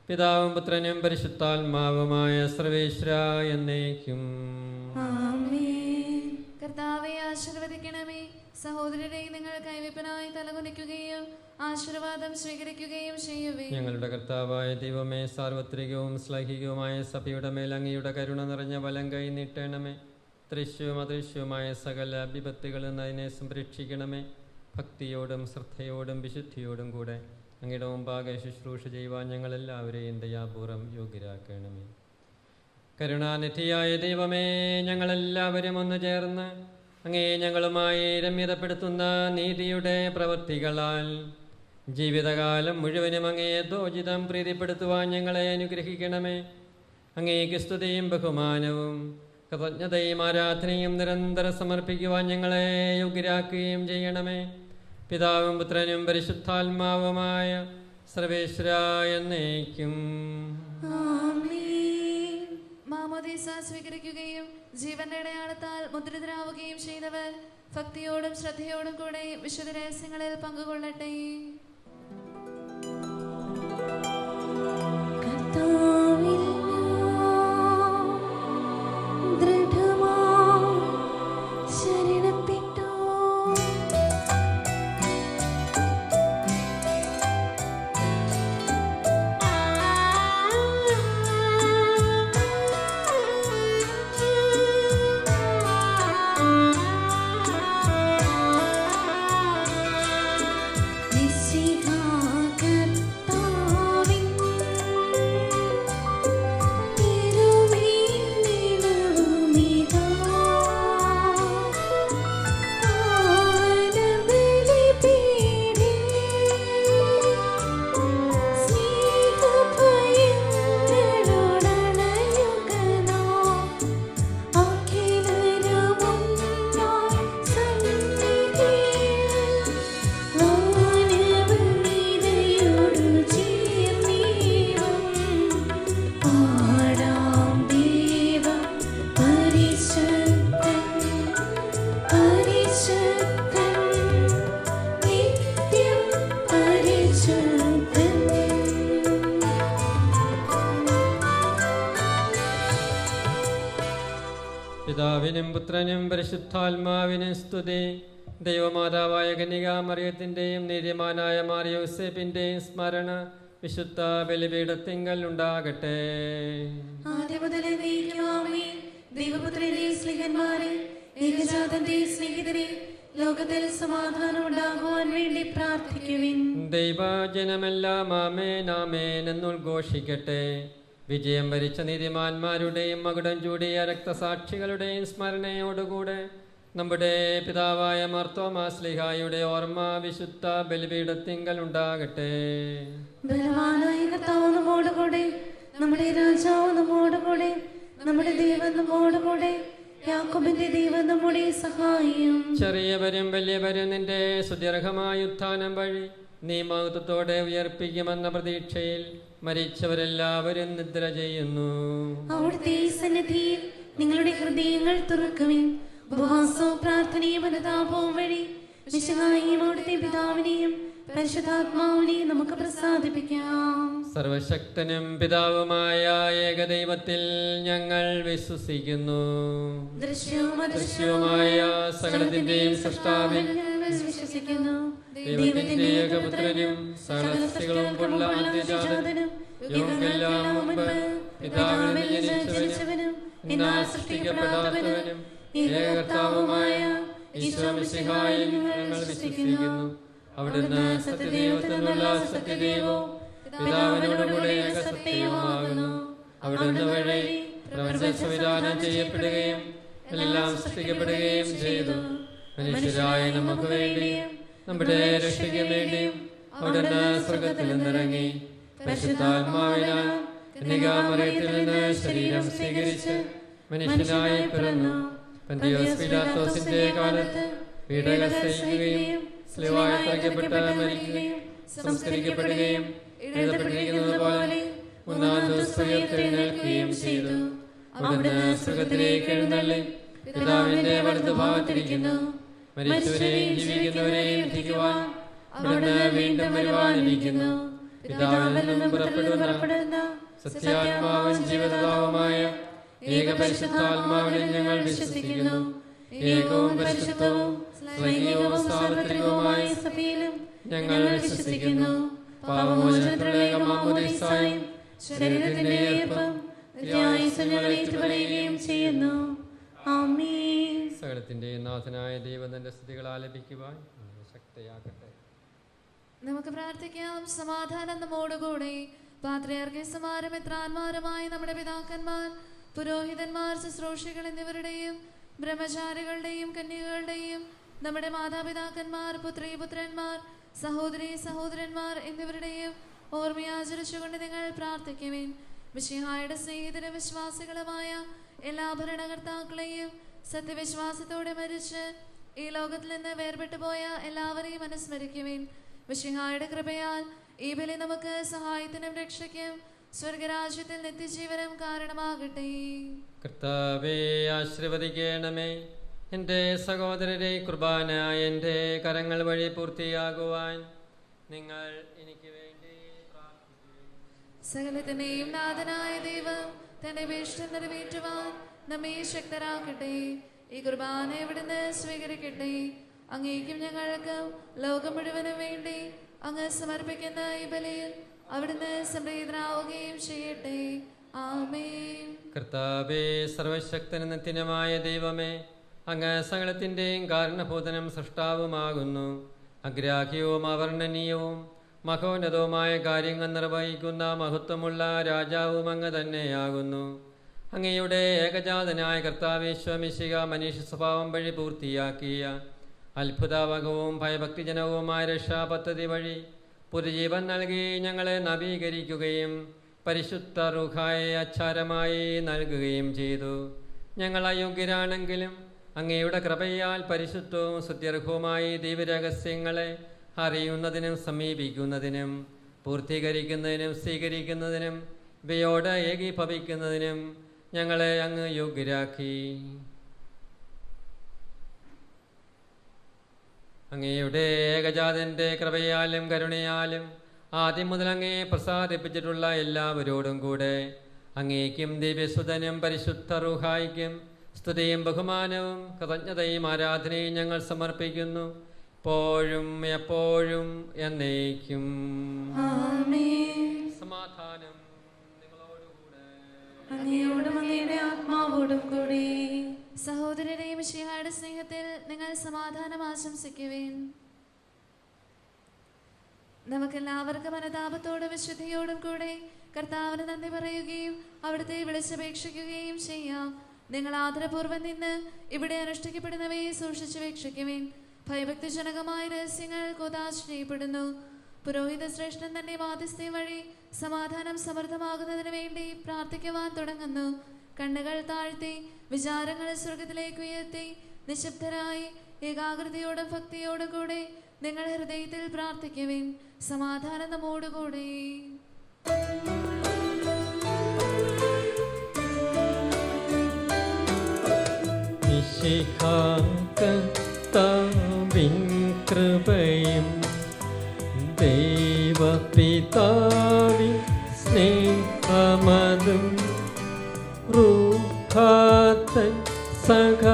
പിതാവും പുത്രനും പരിശുദ്ധാത്മാവുമായ സർവേശ്വര എന്നേക്കും. കർത്താവെ ആശീർവദിക്കണമേ. സഹോദരരെ, നിങ്ങൾ കൈവയ്പനായി തലകുനിക്കുകയും ആശീർവാദം സ്വീകരിക്കുകയും ചെയ്യുവേ. ഞങ്ങളുടെ കർത്താവായ ദൈവമേ, സാർവത്രികവും ശ്ലൈഹികവുമായ സഭയുടെ മേൽ അങ്ങയുടെ കരുണ നിറഞ്ഞ വലം കൈ നീട്ടണമേ. ദൃശ്യവും അദൃശ്യവുമായ സകല വിപത്തുകളിൽ നിന്ന് അതിനെ സംരക്ഷിക്കണമേ. ഭക്തിയോടും ശ്രദ്ധയോടും വിശുദ്ധിയോടും കൂടെ അങ്ങയുടെ മുമ്പാകെ ശുശ്രൂഷ ചെയ്യുവാൻ ഞങ്ങളെല്ലാവരെയും ദയാപൂർവ്വം യോഗ്യരാക്കണമേ. കരുണാനിധിയായ ദൈവമേ, ഞങ്ങളെല്ലാവരും ഒന്ന് ചേർന്ന് അങ്ങേ ഞങ്ങളുമായി രമ്യതപ്പെടുത്തുന്ന നീതിയുടെ പ്രവൃത്തികളാൽ ജീവിതകാലം മുഴുവനും അങ്ങേ യഥോചിതം പ്രീതിപ്പെടുത്തുവാൻ ഞങ്ങളെ അനുഗ്രഹിക്കണമേ. അങ്ങേക്ക് സ്തുതിയും ബഹുമാനവും കൃതജ്ഞതയും ആരാധനയും നിരന്തരം സമർപ്പിക്കുവാൻ ഞങ്ങളെ യോഗ്യരാക്കുകയും ചെയ്യണമേ. പിതാവും പുത്രനും പരിശുദ്ധാത്മാവുമായ സർവേശ്വരായ എന്നേക്കും. ആമേൻ. മാമോദീസ സ്വീകരിക്കുകയും ജീവന്റെ അടയാളത്താൽ മുദ്രിതരാവുകയും ചെയ്തവർ ഭക്തിയോടും ശ്രദ്ധയോടും കൂടെ വിശുദ്ധ രഹസ്യങ്ങളിൽ പങ്കുകൊള്ളട്ടെ. കർത്താവിൽ ഞാൻ ദൃഢമായി ശരണപ്പെട്ടു. മിശിഹാ കർത്താവിൻ തിരുമേനിലുമിതാ പാവനബലിപീഠേ സ്നേഹഭയങ്ങളോടണയുകനാം അഖിലരുമൊന്നായി സന്നിധിയിൽ വാനവനിരയോടു ചേർന്നീടും പാടാം ദൈവം പരിശുദ്ധൻ പരിശുദ്ധൻ നിത്യം പരിശുദ്ധൻ. പിതാവിനും പുത്രനും പരിശുദ്ധാത്മാവിനും സ്തുതി. ദൈവമാതാവായ കന്യകാമറിയത്തിൻ്റെയും നീതിമാനായ മാർ യോസേപ്പിൻ്റെയും സ്മരണ വിശുദ്ധ ബലിപീഠത്തിങ്കൽ ഉണ്ടാകട്ടെ. ആദ്യം മുതൽ എന്നേക്കും ആമേൻ. ദൈവപുത്രന്റെ സ്നേഹന്മാരെ, ഏകജാതന്റെ സ്നേഹിതരെ, ലോകത്തിൽ സമാധാനം ഉണ്ടാകുവാൻ വേണ്ടി പ്രാർത്ഥിക്കുവിൻ. ദൈവജനമെല്ലാം ആമേൻ ആമേൻ എന്നുദ്ഘോഷിക്കട്ടെ. വിജയം വരിച്ച നീതിമാന്മാരുടെയും മകുടം ചൂടിയ രക്തസാക്ഷികളുടെയും സ്മരണയോടുകൂടെ നമ്മുടെ പിതാവായ മാർത്തോമാശ്ലീഹായുടെ ഓർമ്മ വിശുദ്ധ ബലിപീഠത്തിങ്കൽ ഉണ്ടാകട്ടെ. ബലവാനായ കർത്താവ് നമ്മോടുകൂടെ, നമ്മുടെ രാജാവ് നമ്മോടുകൂടെ, നമ്മുടെ ദൈവം നമ്മോടുകൂടെ, യാക്കോബിന്റെ ദൈവം നമ്മുടെ സഹായം. ചെറിയവരും വലിയവരും നിന്റെ സുദീർഘമായ ഉത്ഥാനം വഴി നീ മഹത്വത്തോടെ ഉയർപ്പിക്കുമെന്ന പ്രതീക്ഷയിൽ മരിച്ചവരെല്ലാവരും നിദ്ര ചെയ്യുന്നു. അവിടുത്തെ സന്നിധിയിൽ നിങ്ങളുടെ ഹൃദയങ്ങൾ തുറക്കുവിൻ. ഉപവാസവും പ്രാർത്ഥനയും അനുതാപവും വഴി വിശുദ്ധായും അവിടുത്തെ പിതാവിനെയും പരിശുദ്ധാത്മാവിനെയും നമുക്ക് പ്രസാദിപ്പിക്കാം. സർവശക്തനും പിതാവുമായ ഏകദൈവത്തിൽ ഞങ്ങൾ വിശ്വസിക്കുന്നു. ദൃശ്യവും ദൃശ്യവുമായ സകലത്തിന്റെയും സൃഷ്ടാവിൽ വിശ്വസിക്കുന്നു. ദൈവത്തിന്റെ ഏകപുത്രനും സകലസ്ത്രീകളും കൊള്ള ആദ്യജാതനും യുഗങ്ങൾക്കെല്ലാം മുമ്പ് പിതാവിൽ നിന്ന് ജനിച്ചവനും എന്നാൽ സൃഷ്ടിക്കപ്പെടാത്തവനും ഏകകർത്താവുമായ ഈശോ മിശിഹായിൽ ഞങ്ങൾ വിശ്വസിക്കുന്നു. അവിടുന്ന് സത്യദൈവത്തിനുള്ള സത്യദൈവവും പിതാവിനോടുകൂടെ ഏകസത്യവുമാകുന്നു. അവിടുന്ന് വഴി പ്രപഞ്ചം സംവിധാനം ചെയ്യപ്പെടുകയും എല്ലാം സൃഷ്ടിക്കപ്പെടുകയും ചെയ്തു. മനുഷ്യരായ നമുക്ക് വേണ്ടിയും നമ്മുടെ രക്ഷയ്ക്ക് വേണ്ടിയും അവിടുന്ന് സ്വർഗത്തിൽ നിന്നിറങ്ങി പരിശുദ്ധാത്മാവിനാൽ കന്യകാമറിയത്തിൽ നിന്ന് ശരീരം സ്വീകരിച്ച് മനുഷ്യനായി പിറന്നു. പന്തിയോസ് പീലാത്തോസിന്റെ കാലത്ത് പീഡകൾ സഹിക്കുകയും സ്ലീവായി തറയ്ക്കപ്പെട്ട് മരിക്കുകയും സംസ്കരിക്കപ്പെടുകയും എഴുതപ്പെട്ടിരിക്കുന്നത് പോലെ മൂന്നാം ദിവസം ഉയർത്തെഴുന്നേൽക്കുകയും ചെയ്തു. അവിടുന്ന് സ്വർഗത്തിലേക്ക് എഴുന്നള്ളി പിതാവിന്റെ വലതുഭാഗത്തിരിക്കുന്നു. മരിച്ചവരെയും ജീവിക്കുന്നവരെയും വിധിക്കുവാൻ അവിടുന്ന് വീണ്ടും വരുവാനിരിക്കുന്നു. പിതാവിൽ നിന്നും പുറപ്പെടുന്ന സത്യാത്മാവും ജീവദാതാവുമായ ഏകപരിശുദ്ധാത്മാവിനെ ഞങ്ങൾ വിശ്വസിക്കുന്നു. ഏകവും പരിശുദ്ധവും സ്ലൈംഗികവും സാർവത്രികവുമായ സഭയിലും ഞങ്ങൾ വിശ്വസിക്കുന്നു. പാപമോചനത്തിനുള്ള ഏകമാമോദീസായും ശരീരത്തിന്റെ ഏർപ്പം നിത്യായുസ്സുകൾ ഏറ്റുപറയുകയും ചെയ്യുന്നു. ആമേൻ. സകലത്തിന്റെ നാഥനായ ദൈവം തന്റെ സ്തുതികൾ ആലപിക്കുവാൻ ശക്തയാക്കട്ടെ. നമുക്ക് പ്രാർത്ഥിക്കാം. സമാധാനം നമ്മോടുകൂടെ. പാത്രിയാർക്കീസുമാരും മെത്രാന്മാരുമായ നമ്മുടെ പിതാക്കന്മാർ, പുരോഹിതന്മാർ, ശുശ്രൂഷികൾ എന്നിവരുടെയും ബ്രഹ്മചാരികളുടെയും കന്യകകളുടെയും നമ്മുടെ മാതാപിതാക്കന്മാർ, പുത്രീപുത്രന്മാർ, സഹോദരീ സഹോദരന്മാർ എന്നിവരുടെയും ഓർമ്മയാചരിച്ചുകൊണ്ട് നിങ്ങൾ പ്രാർത്ഥിക്കുവിൻ. മിശിഹായുടെ സ്നേഹിതരും വിശ്വാസികളുമായ എല്ലാ ഭരണകർത്താക്കളെയും സത്യവിശ്വാസത്തോടെ മരിച്ച് ഈ ലോകത്തിൽ നിന്ന് വേർപെട്ടു പോയ എല്ലാവരെയും അനുസ്മരിക്കുവിൻ. മിശിഹായുടെ കൃപയാൽ ഈ ബലി നമുക്ക് സഹായത്തിനും രക്ഷയ്ക്കും സ്വർഗരാജ്യത്തിൽ നിത്യജീവനം കാരണമാകട്ടെ. കർത്താവേ, ആശീർവദിക്കണമേ. എൻ്റെ സഹോദരരെ, കുർബാന എൻ്റെ കരങ്ങൾ വഴി പൂർത്തിയാകുവാൻ നിങ്ങൾ എനിക്ക് വേണ്ടി പ്രാർത്ഥിക്കുക. സകലത്തിന്റെയും നാഥനായ ദൈവം തന്റെ അപേക്ഷ നിറവേറ്റുവാൻ നമ്മെ ശക്തരാക്കട്ടെ. ഈ കുർബാന ഇവിടുന്ന് സ്വീകരിക്കട്ടെ. അങ്ങേക്കും ഞങ്ങൾക്കും ലോകം മുഴുവനും വേണ്ടി അങ്ങ് സമർപ്പിക്കുന്ന ഈ ബലിയിൽ അവിടുന്ന് സംപ്രീതനാവുകയും ചെയ്യട്ടെ. ആമേൻ. കർത്താവേ, സർവശക്തനും നിത്യനുമായ ദൈവമേ, അങ്ങ് സകലത്തിൻ്റെയും കാരണഭൂതനും സൃഷ്ടാവുമാകുന്നു. അഗ്രാഹ്യവും അവർണ്ണനീയവും മഹോന്നതവുമായ കാര്യങ്ങൾ നിർവഹിക്കുന്ന മഹത്വമുള്ള രാജാവും അങ്ങ് തന്നെയാകുന്നു. അങ്ങയുടെ ഏകജാതനായ കർത്താവേശ്വമിശിഹ മനുഷ്യ സ്വഭാവം വഴി പൂർത്തിയാക്കിയ അത്ഭുതാവകവും ഭയഭക്തിജനവുമായ രക്ഷാപദ്ധതി വഴി പുതുജീവൻ നൽകി ഞങ്ങളെ നവീകരിക്കുകയും പരിശുദ്ധ റൂഹായെ അച്ചാരമായി നൽകുകയും ചെയ്തു. ഞങ്ങൾ അയോഗ്യരാണെങ്കിലും അങ്ങയുടെ കൃപയാൽ പരിശുദ്ധവും സുത്യർഹവുമായി ദൈവരഹസ്യങ്ങളെ അറിയുന്നതിനും സമീപിക്കുന്നതിനും പൂർത്തീകരിക്കുന്നതിനും സ്വീകരിക്കുന്നതിനും ഇവയോട് ഏകീഭവിക്കുന്നതിനും ഞങ്ങളെ അങ്ങ് യോഗ്യരാക്കി. അങ്ങയുടെ ഏകജാതൻ്റെ കൃപയാലും കരുണയാലും ആദ്യം മുതൽ അങ്ങയെ പ്രസാദിപ്പിച്ചിട്ടുള്ള എല്ലാവരോടും കൂടെ അങ്ങേക്കും ദിവ്യസുതനും പരിശുദ്ധ റൂഹായിക്കും സ്തുതിയും ബഹുമാനവും കൃതജ്ഞതയും ആരാധനയും ഞങ്ങൾ സമർപ്പിക്കുന്നു, എപ്പോഴും എപ്പോഴും എന്നേക്കും. സമാധാനം നിങ്ങളോടുകൂടെ. അങ്ങയോടും അങ്ങയുടെ ആത്മാവോടും കൂടി. സഹോദരരെയും മിശിഹായുടെ സ്നേഹത്തിൽ നിങ്ങൾ സമാധാനം ആശംസിക്കുവേൻ. നമുക്കെല്ലാവർക്കും അനുതാപത്തോടും വിശുദ്ധിയോടും കൂടെ കർത്താവിന് നന്ദി പറയുകയും അവിടുത്തെ വിളിച്ചപേക്ഷിക്കുകയും ചെയ്യാം. നിങ്ങൾ ആദരപൂർവ്വം നിന്ന് ഇവിടെ അനുഷ്ഠിക്കപ്പെടുന്നവയെ സൂക്ഷിച്ചു വീക്ഷിക്കുവേൻ. ഭയഭക്തിജനകമായ രഹസ്യങ്ങൾ കൂതാശ ചെയ്യപ്പെടുന്നു. പുരോഹിത ശ്രേഷ്ഠൻ തന്റെ മാധ്യസ്ഥ്യം വഴി സമാധാനം സമൃദ്ധമാകുന്നതിന് വേണ്ടി പ്രാർത്ഥിക്കുവാൻ തുടങ്ങുന്നു. കണ്ണുകൾ താഴ്ത്തി വിചാരങ്ങൾ സ്വർഗത്തിലേക്ക് ഉയർത്തി നിശബ്ദരായി ഏകാഗ്രതയോടും ഭക്തിയോടും കൂടെ നിങ്ങൾ ഹൃദയത്തിൽ പ്രാർത്ഥിക്കുവിൻ. സമാധാനം നമ്മോടുകൂടെ. കർത്താവിൻ കൃപയും ദൈവപിതാവിൻ സ്നേഹമതും റൂഹാതൻ സഹവാസവുമീ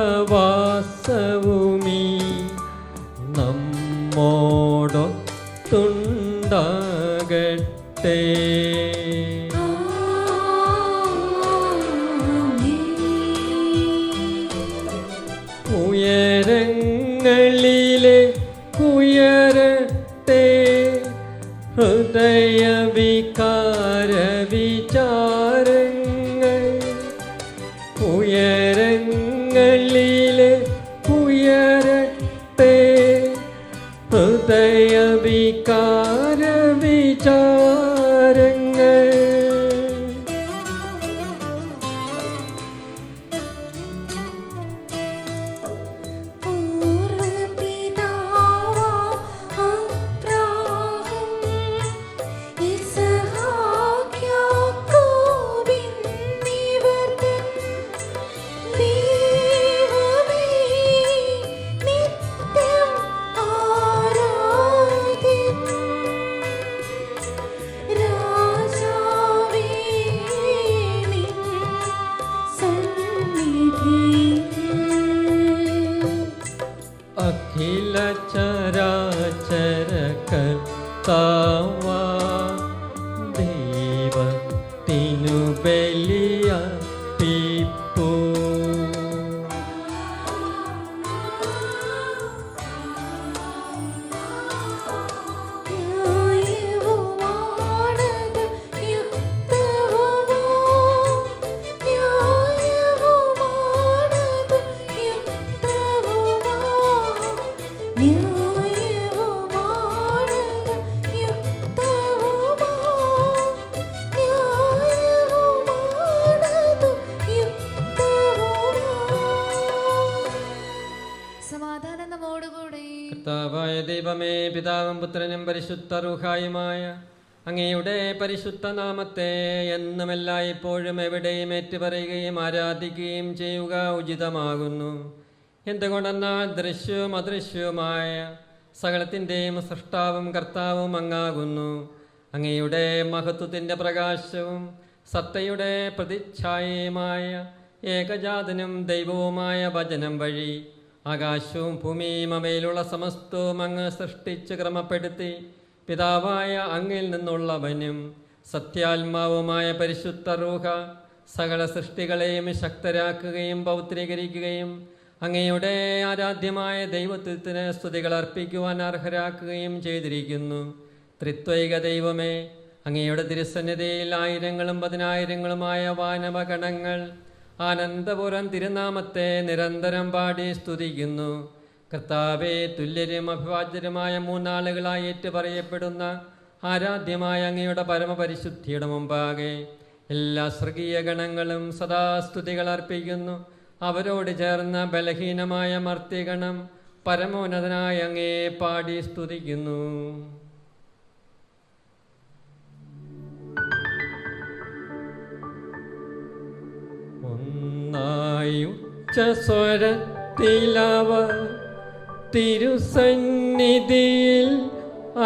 നമ്മോടൊത്തുണ്ടാകട്ടെ. ഉയരങ്ങളിലെ ഉയരട്ടെ ഹൃദയവികാര വിചാരങ്ങൾ. ഉയരങ്ങളിലെ ഉയരട്ടെ ഹൃദയവികാര വിചാരങ്ങൾ. അഖില ചരാചര കർത്താവാ ദൈവത്തിനു ബലിയർപ്പിപ്പൂ. യുക്തവുമാ ദൈവമേ, പിതാവും പുത്രനും പരിശുദ്ധ റൂഹായുമായ അങ്ങയുടെ പരിശുദ്ധ നാമത്തെ എന്നും എല്ലായ്പ്പോഴും എവിടെയും ഏറ്റുപറയുകയും ആരാധിക്കുകയും ചെയ്യുക ഉചിതമാകുന്നു. എന്തുകൊണ്ടെന്നാൽ ദൃശ്യവും അദൃശ്യവുമായ സകലത്തിൻ്റെയും സൃഷ്ടാവും കർത്താവും അങ്ങാകുന്നു. അങ്ങയുടെ മഹത്വത്തിൻ്റെ പ്രകാശവും സത്തയുടെ പ്രതിച്ഛായയുമായ ഏകജാതനും ദൈവവുമായ വചനം വഴി ആകാശവും ഭൂമിയും അവയിലുള്ള സമസ്തവും അങ്ങ് സൃഷ്ടിച്ച് ക്രമപ്പെടുത്തി പിതാവായ അങ്ങിൽ നിന്നുള്ളവനും സത്യാത്മാവുമായ പരിശുദ്ധ റൂഹ സകല സൃഷ്ടികളെയും ശക്തരാക്കുകയും പൗത്രീകരിക്കുകയും അങ്ങയുടെ ആരാധ്യമായ ദൈവത്വത്തിന് സ്തുതികൾ അർപ്പിക്കുവാൻ അർഹരാക്കുകയും ചെയ്തിരിക്കുന്നു. ത്രിത്വൈക ദൈവമേ, അങ്ങയുടെ തിരുസന്നിധിയിൽ ആയിരങ്ങളും പതിനായിരങ്ങളുമായ വാനവഗണങ്ങൾ ആനന്ദപൂർവ്വം തിരുനാമത്തെ നിരന്തരം പാടി സ്തുതിക്കുന്നു. കർത്താവേ, തുല്യരും അഭിവാജ്യരുമായ മൂന്നാളുകളായി ഏറ്റുപറയപ്പെടുന്ന ആരാധ്യമായ അങ്ങയുടെ പരമപരിശുദ്ധിയുടെ മുമ്പാകെ എല്ലാ സ്വർഗീയ ഗണങ്ങളും സദാ സ്തുതികൾ അർപ്പിക്കുന്നു. അവരോട് ചേർന്ന ബലഹീനമായ മർത്യഗണം പരമോന്നതനായ അങ്ങയെ പാടി സ്തുതിക്കുന്നു. ഒന്നായുച്ചസ്വരത്തിലവർ തിരുസന്നിധിയിൽ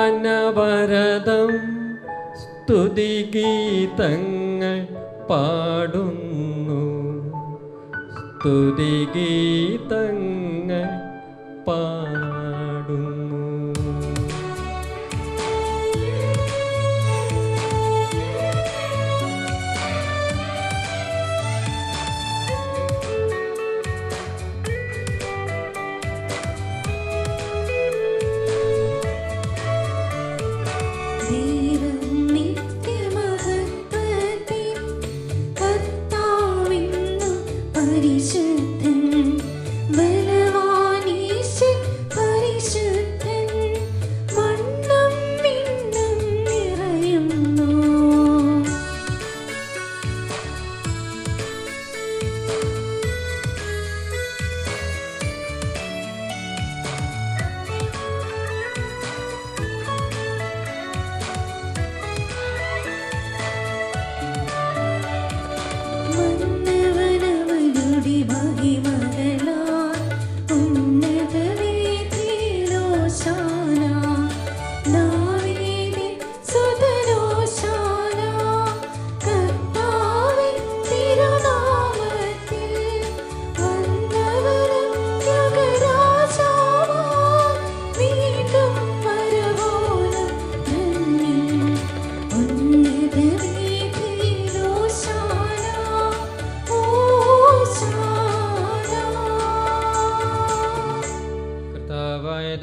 അനവരതം സ്തുതിഗീതങ്ങൾ പാടുന്നു. സ്തുതിഗീതങ്ങൾ പാടുന്നു.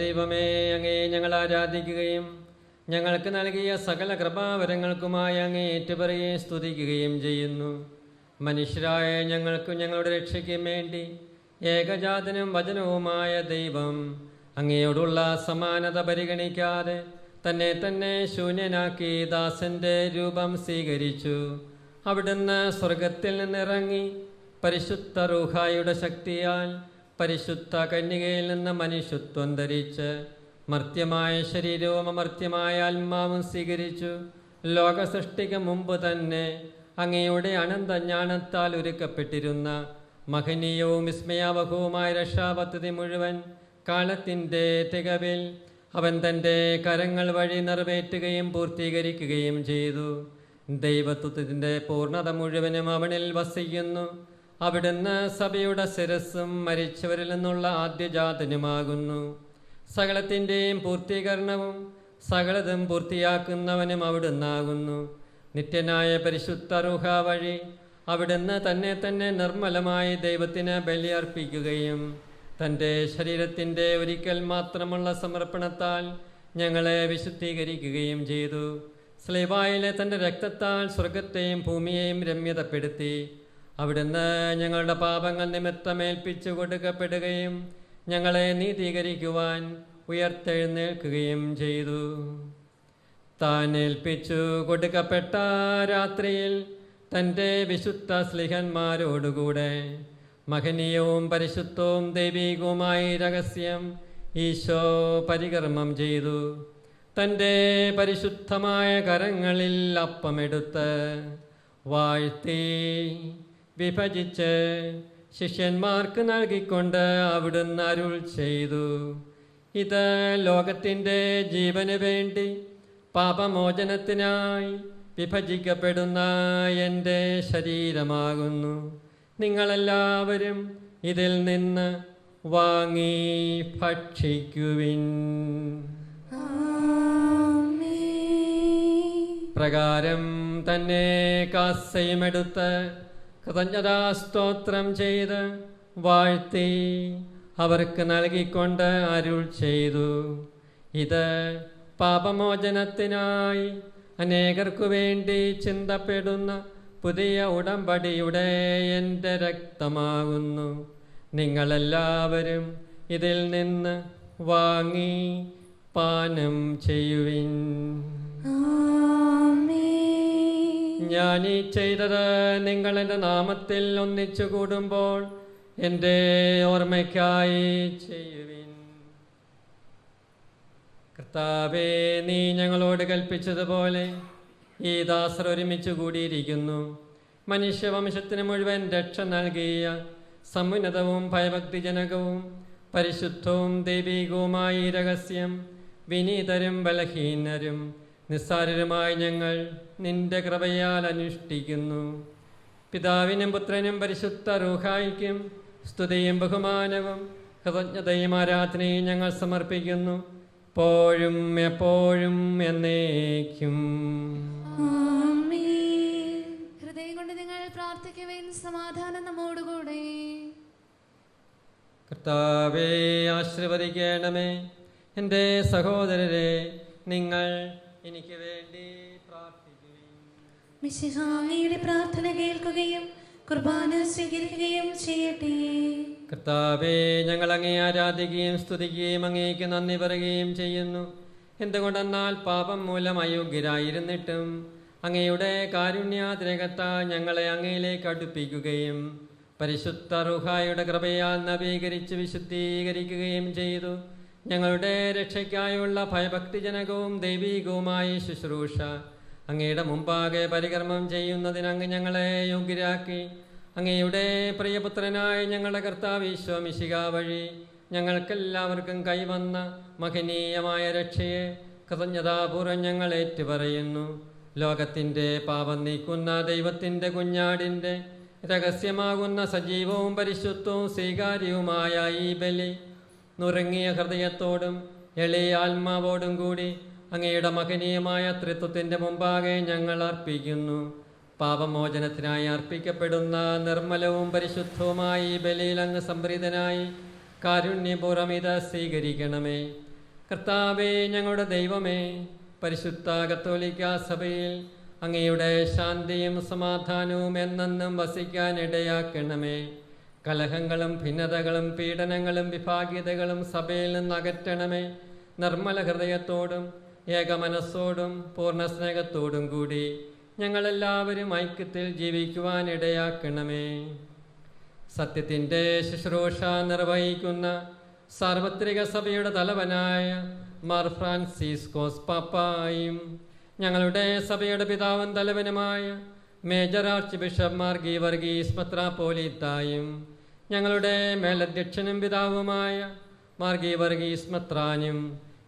ദൈവമേ, അങ്ങേ ഞങ്ങൾ ആരാധിക്കുകയും ഞങ്ങൾക്ക് നൽകിയ സകല കൃപാവരങ്ങൾക്കുമായി അങ്ങേ ഏറ്റുപറയുകയും സ്തുതിക്കുകയും ചെയ്യുന്നു. മനുഷ്യരായ ഞങ്ങൾക്കും ഞങ്ങളുടെ രക്ഷയ്ക്കും വേണ്ടി ഏകജാതനും വചനവുമായ ദൈവം അങ്ങയോടുള്ള സമാനത പരിഗണിക്കാതെ തന്നെ ശൂന്യനാക്കി ദാസന്റെ രൂപം സ്വീകരിച്ചു. അവിടുന്ന് സ്വർഗത്തിൽ നിന്നിറങ്ങി പരിശുദ്ധ റൂഹായുടെ ശക്തിയാൽ പരിശുദ്ധ കന്യകയിൽ നിന്ന് മനുഷ്യത്വം ധരിച്ച് മർത്യമായ ശരീരവും അമർത്യമായ ആത്മാവും സ്വീകരിച്ചു. ലോകസൃഷ്ടിക്ക് മുമ്പ് തന്നെ അങ്ങയുടെ അനന്തജ്ഞാനത്താൽ ഒരുക്കപ്പെട്ടിരുന്ന മഹനീയവും വിസ്മയാവഹവുമായ രക്ഷാപദ്ധതി മുഴുവൻ കാലത്തിൻ്റെ തികവിൽ അവൻ തൻ്റെ കരങ്ങൾ വഴി നിറവേറ്റുകയും പൂർത്തീകരിക്കുകയും ചെയ്തു. ദൈവത്വത്തിൻ്റെ പൂർണ്ണത മുഴുവനും അവനിൽ വസിക്കുന്നു. അവിടുന്ന് സഭയുടെ ശിരസ്സും മരിച്ചവരിൽ നിന്നുള്ള ആദ്യജാതനുമാകുന്നു. സകലത്തിൻ്റെയും പൂർത്തീകരണവും സകലതും പൂർത്തിയാക്കുന്നവനും അവിടുന്നാകുന്നു. നിത്യനായ പരിശുദ്ധ റൂഹ വഴി അവിടുന്ന് തന്നെ നിർമ്മലമായി ദൈവത്തിന് ബലിയർപ്പിക്കുകയും തൻ്റെ ശരീരത്തിൻ്റെ ഒരിക്കൽ മാത്രമുള്ള സമർപ്പണത്താൽ ഞങ്ങളെ വിശുദ്ധീകരിക്കുകയും ചെയ്തു. സ്ലീബായിലെ തൻ്റെ രക്തത്താൽ സ്വർഗത്തെയും ഭൂമിയെയും രമ്യതപ്പെടുത്തി. അവിടുന്ന് ഞങ്ങളുടെ പാപങ്ങൾ നിമിത്തമേൽപ്പിച്ചു കൊടുക്കപ്പെടുകയും ഞങ്ങളെ നീതീകരിക്കുവാൻ ഉയർത്തെഴുന്നേൽക്കുകയും ചെയ്തു. താൻ ഏൽപ്പിച്ചു കൊടുക്കപ്പെട്ട രാത്രിയിൽ തൻ്റെ വിശുദ്ധ സ്ലിഹന്മാരോടുകൂടെ മഹനീയവും പരിശുദ്ധവും ദൈവികവുമായ രഹസ്യം ഈശോ പരികർമ്മം ചെയ്തു. തൻ്റെ പരിശുദ്ധമായ കരങ്ങളിൽ അപ്പമെടുത്ത് വാഴ്ത്തി വിഭജിച്ച് ശിഷ്യന്മാർക്ക് നൽകിക്കൊണ്ട് അവിടുന്ന് അരുൾ ചെയ്തു, ഇത് ലോകത്തിൻ്റെ ജീവന് വേണ്ടി പാപമോചനത്തിനായി വിഭജിക്കപ്പെടുന്ന എൻ്റെ ശരീരമാകുന്നു. നിങ്ങളെല്ലാവരും ഇതിൽ നിന്ന് വാങ്ങി ഭക്ഷിക്കുവിൻ. പ്രകാരം തന്നെ കാസയുമെടുത്ത് കൃതജ്ഞതാസ്തോത്രം ചെയ്ത് വാഴ്ത്തി അവർക്ക് നൽകിക്കൊണ്ട് അരുൾ ചെയ്തു, ഇത് പാപമോചനത്തിനായി അനേകർക്കു വേണ്ടി ചിന്തപ്പെടുന്ന പുതിയ ഉടമ്പടിയുടെ എൻ്റെ രക്തമാകുന്നു. നിങ്ങളെല്ലാവരും ഇതിൽ നിന്ന് വാങ്ങി പാനം ചെയ്യുവിൻ. ഞാൻ ഈ ചെയ്തത് നിങ്ങൾ എൻ്റെ നാമത്തിൽ ഒന്നിച്ചു കൂടുമ്പോൾ എൻ്റെ ഓർമ്മയ്ക്കായി ചെയ്യുവിൻ. കർത്താവേ, നീ ഞങ്ങളോട് കൽപ്പിച്ചതുപോലെ ഈ ദാസർ ഒരുമിച്ച് കൂടിയിരിക്കുന്നു. മനുഷ്യവംശത്തിന് മുഴുവൻ രക്ഷ നൽകിയ സമുന്നതവും ഭയഭക്തിജനകവും പരിശുദ്ധവും ദൈവികവുമായ ഈ രഹസ്യം വിനീതരും ബലഹീനരും നിസ്സാരരുമായി ഞങ്ങൾ നിന്റെ കൃപയാൽ അനുഷ്ഠിക്കുന്നു. പിതാവിനും പുത്രനും പരിശുദ്ധ റൂഹായിക്കും സ്തുതിയും ബഹുമാനവും കൃതജ്ഞതയും ആരാധനയും ഞങ്ങൾ സമർപ്പിക്കുന്നു, എപ്പോഴും എപ്പോഴും എന്നേക്കും. ഹൃദയം കൊണ്ട് നിങ്ങൾ പ്രാർത്ഥിക്കുവിൻ. സമാധാനം നമ്മോടുകൂടെ. കർത്താവേ, ആശീർവദിക്കണമേ. എൻ്റെ സഹോദരരെ, നിങ്ങൾ എനിക്ക് വേണ്ടി പ്രാർത്ഥിക്കുവിൻ. മിശിഹായുടെ പ്രാർത്ഥന കേൾക്കുകയും കുർബാന സ്വീകരിക്കുകയും ചെയ്യട്ടെ. കർത്താവേ, ഞങ്ങൾ അങ്ങേ ആരാധിക്കുകയും സ്തുതിക്കുകയും അങ്ങേക്ക് നന്ദി പറയുകയും ചെയ്യുന്നു. എന്തുകൊണ്ടെന്നാൽ പാപം മൂലം അയോഗ്യരായിരുന്നിട്ടും അങ്ങയുടെ കാരുണ്യാതിരകത്താൽ ഞങ്ങളെ അങ്ങയിലേക്ക് അടുപ്പിക്കുകയും പരിശുദ്ധ റൂഹായുടെ കൃപയാൽ നവീകരിച്ച് വിശുദ്ധീകരിക്കുകയും ചെയ്തു. ഞങ്ങളുടെ രക്ഷയ്ക്കായുള്ള ഭയഭക്തിജനകവും ദൈവീകവുമായ ശുശ്രൂഷ അങ്ങയുടെ മുമ്പാകെ പരികർമ്മം ചെയ്യുന്നതിന് അങ്ങ് ഞങ്ങളെ യോഗ്യരാക്കി. അങ്ങയുടെ പ്രിയപുത്രനായ ഞങ്ങളുടെ കർത്താവ് ഈശോ മിശിഹ വഴി ഞങ്ങൾക്കെല്ലാവർക്കും കൈവന്ന മഹനീയമായ രക്ഷയെ കൃതജ്ഞതാപൂർവ്വം ഞങ്ങൾ ഏറ്റുപറയുന്നു. ലോകത്തിൻ്റെ പാപം നീക്കുന്ന ദൈവത്തിൻ്റെ കുഞ്ഞാടിൻ്റെ രഹസ്യമാകുന്ന സജീവവും പരിശുദ്ധവും സ്വീകാര്യവുമായ ഈ ബലി നുറുങ്ങിയ ഹൃദയത്തോടും എളിയ ആത്മാവോടും കൂടി അങ്ങയുടെ മഹനീയമായ ത്രിത്വത്തിൻ്റെ മുമ്പാകെ ഞങ്ങൾ അർപ്പിക്കുന്നു. പാപമോചനത്തിനായി അർപ്പിക്കപ്പെടുന്ന നിർമ്മലവും പരിശുദ്ധവുമായ ഈ ബലിയിൽ അങ്ങ് സംപ്രീതനായി കാരുണ്യപൂർവ്വം ഇത് സ്വീകരിക്കണമേ. കർത്താവേ, ഞങ്ങളുടെ ദൈവമേ, പരിശുദ്ധ കത്തോലിക്ക സഭയിൽ അങ്ങയുടെ ശാന്തിയും സമാധാനവും എന്നെന്നും വസിക്കാൻ ഇടയാക്കണമേ. കലഹങ്ങളും ഭിന്നതകളും പീഡനങ്ങളും വിഭാഗീയതകളും സഭയിൽ നിന്ന് അകറ്റണമേ. നിർമ്മല ഹൃദയത്തോടും ഏകമനസ്സോടും പൂർണ്ണ സ്നേഹത്തോടും കൂടി ഞങ്ങളെല്ലാവരും ഐക്യത്തിൽ ജീവിക്കുവാൻ ഇടയാക്കണമേ. സത്യത്തിൻ്റെ ശുശ്രൂഷ നിർവഹിക്കുന്ന സാർവത്രിക സഭയുടെ തലവനായ മാർ ഫ്രാൻസിസ്കോസ് പാപ്പായും ഞങ്ങളുടെ സഭയുടെ പിതാവും തലവനുമായ major archbishop Mar Geevarghese മെത്രാപ്പോലീത്തായും ഞങ്ങളുടെ മേലധ്യക്ഷനും പിതാവുമായ മാർ ഗീവർഗീസ് മെത്രാനും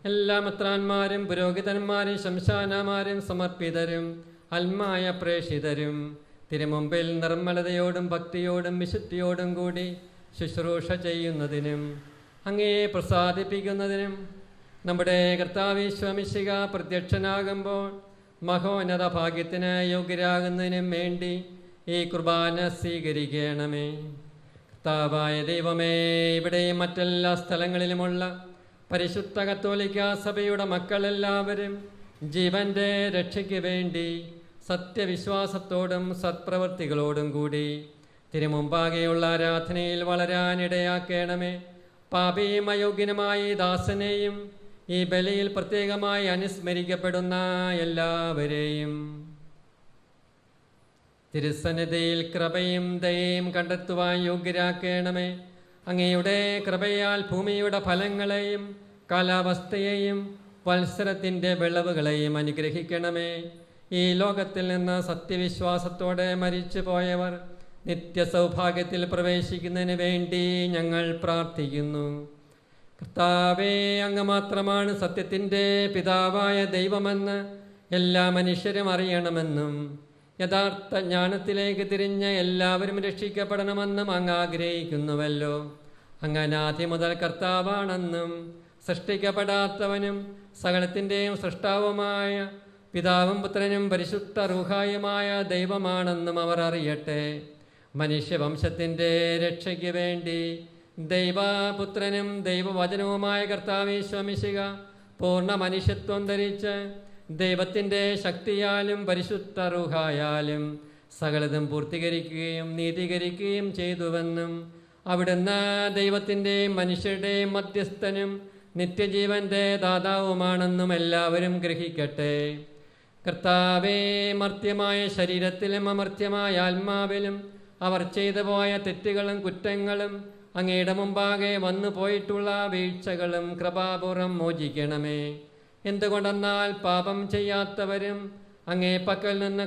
എല്ലാ മെത്രാന്മാരും പുരോഹിതന്മാരും ശംശാനമാരും സമർപ്പിതരും അൽമായ പ്രേഷിതരും തിരുമുമ്പിൽ നിർമ്മലതയോടും ഭക്തിയോടും വിശുദ്ധിയോടും കൂടി ശുശ്രൂഷ ചെയ്യുന്നതിനും അങ്ങയെ പ്രസാദിപ്പിക്കുന്നതിനും നമ്മുടെ കർത്താവ് ഈശോ മിശിഹ പ്രത്യക്ഷനാകുമ്പോൾ മഹോന്നത ഭാഗ്യത്തിന് യോഗ്യരാകുന്നതിനും വേണ്ടി ഈ കുർബാന സ്വീകരിക്കണമേ. കർത്താവായ ദൈവമേ, ഇവിടെയും മറ്റെല്ലാ സ്ഥലങ്ങളിലുമുള്ള പരിശുദ്ധ കത്തോലിക്ക സഭയുടെ മക്കളെല്ലാവരും ജീവന്റെ രക്ഷയ്ക്ക് വേണ്ടി സത്യവിശ്വാസത്തോടും സത്പ്രവൃത്തികളോടും കൂടി തിരുമുമ്പാകെയുള്ള ആരാധനയിൽ വളരാനിടയാക്കണമേ. പാപിയും അയോഗ്യനുമായി ദാസനെയും ഈ ബലിയിൽ പ്രത്യേകമായി അനുസ്മരിക്കപ്പെടുന്ന എല്ലാവരെയും തിരുസന്നിധിയിൽ കൃപയും ദയയും കണ്ടെത്തുവാൻ യോഗ്യരാക്കണമേ. അങ്ങയുടെ കൃപയാൽ ഭൂമിയുടെ ഫലങ്ങളെയും കാലാവസ്ഥയെയും വത്സരത്തിൻ്റെ വിളവുകളെയും അനുഗ്രഹിക്കണമേ. ഈ ലോകത്തിൽ നിന്ന് സത്യവിശ്വാസത്തോടെ മരിച്ചു പോയവർ നിത്യസൗഭാഗ്യത്തിൽ പ്രവേശിക്കുന്നതിന് വേണ്ടി ഞങ്ങൾ പ്രാർത്ഥിക്കുന്നു. കർത്താവേ, അങ്ങ് മാത്രമാണ് സത്യത്തിൻ്റെ പിതാവായ ദൈവമെന്ന് എല്ലാ മനുഷ്യരും അറിയണമെന്നും യഥാർത്ഥ ജ്ഞാനത്തിലേക്ക് തിരിഞ്ഞ എല്ലാവരും രക്ഷിക്കപ്പെടണമെന്നും അങ്ങ് ആഗ്രഹിക്കുന്നുവല്ലോ. അങ്ങ് അനാദി മുതൽ കർത്താവാണെന്നും സൃഷ്ടിക്കപ്പെടാത്തവനും സകലത്തിൻ്റെയും സൃഷ്ടാവുമായ പിതാവും പുത്രനും പരിശുദ്ധ റൂഹായുമായ ദൈവമാണെന്നും അവർ അറിയട്ടെ. മനുഷ്യവംശത്തിൻ്റെ രക്ഷയ്ക്ക് വേണ്ടി ദൈവപുത്രനും ദൈവവചനവുമായ കർത്താവ് മിശിഹ പൂർണ്ണ മനുഷ്യത്വം ധരിച്ച് ദൈവത്തിൻ്റെ ശക്തിയാലും പരിശുദ്ധ റൂഹായാലും സകലതും പൂർത്തീകരിക്കുകയും നീതീകരിക്കുകയും ചെയ്തുവെന്നും അവിടുന്ന് ദൈവത്തിൻ്റെയും മനുഷ്യരുടെയും മധ്യസ്ഥനും നിത്യജീവൻ്റെ ദാതാവുമാണെന്നും എല്ലാവരും ഗ്രഹിക്കട്ടെ. കർത്താവേ, മർത്യമായ ശരീരത്തിലും അമർത്യമായ ആത്മാവിലും അവർ ചെയ്തു പോയ തെറ്റുകളും കുറ്റങ്ങളും അങ്ങയുടെ മുമ്പാകെ വന്നു പോയിട്ടുള്ള വീഴ്ചകളും കൃപാപൂർവം മോചിക്കണമേ. എന്തുകൊണ്ടെന്നാൽ പാപം ചെയ്യാത്തവരും അങ്ങേ പക്കൽ നിന്ന്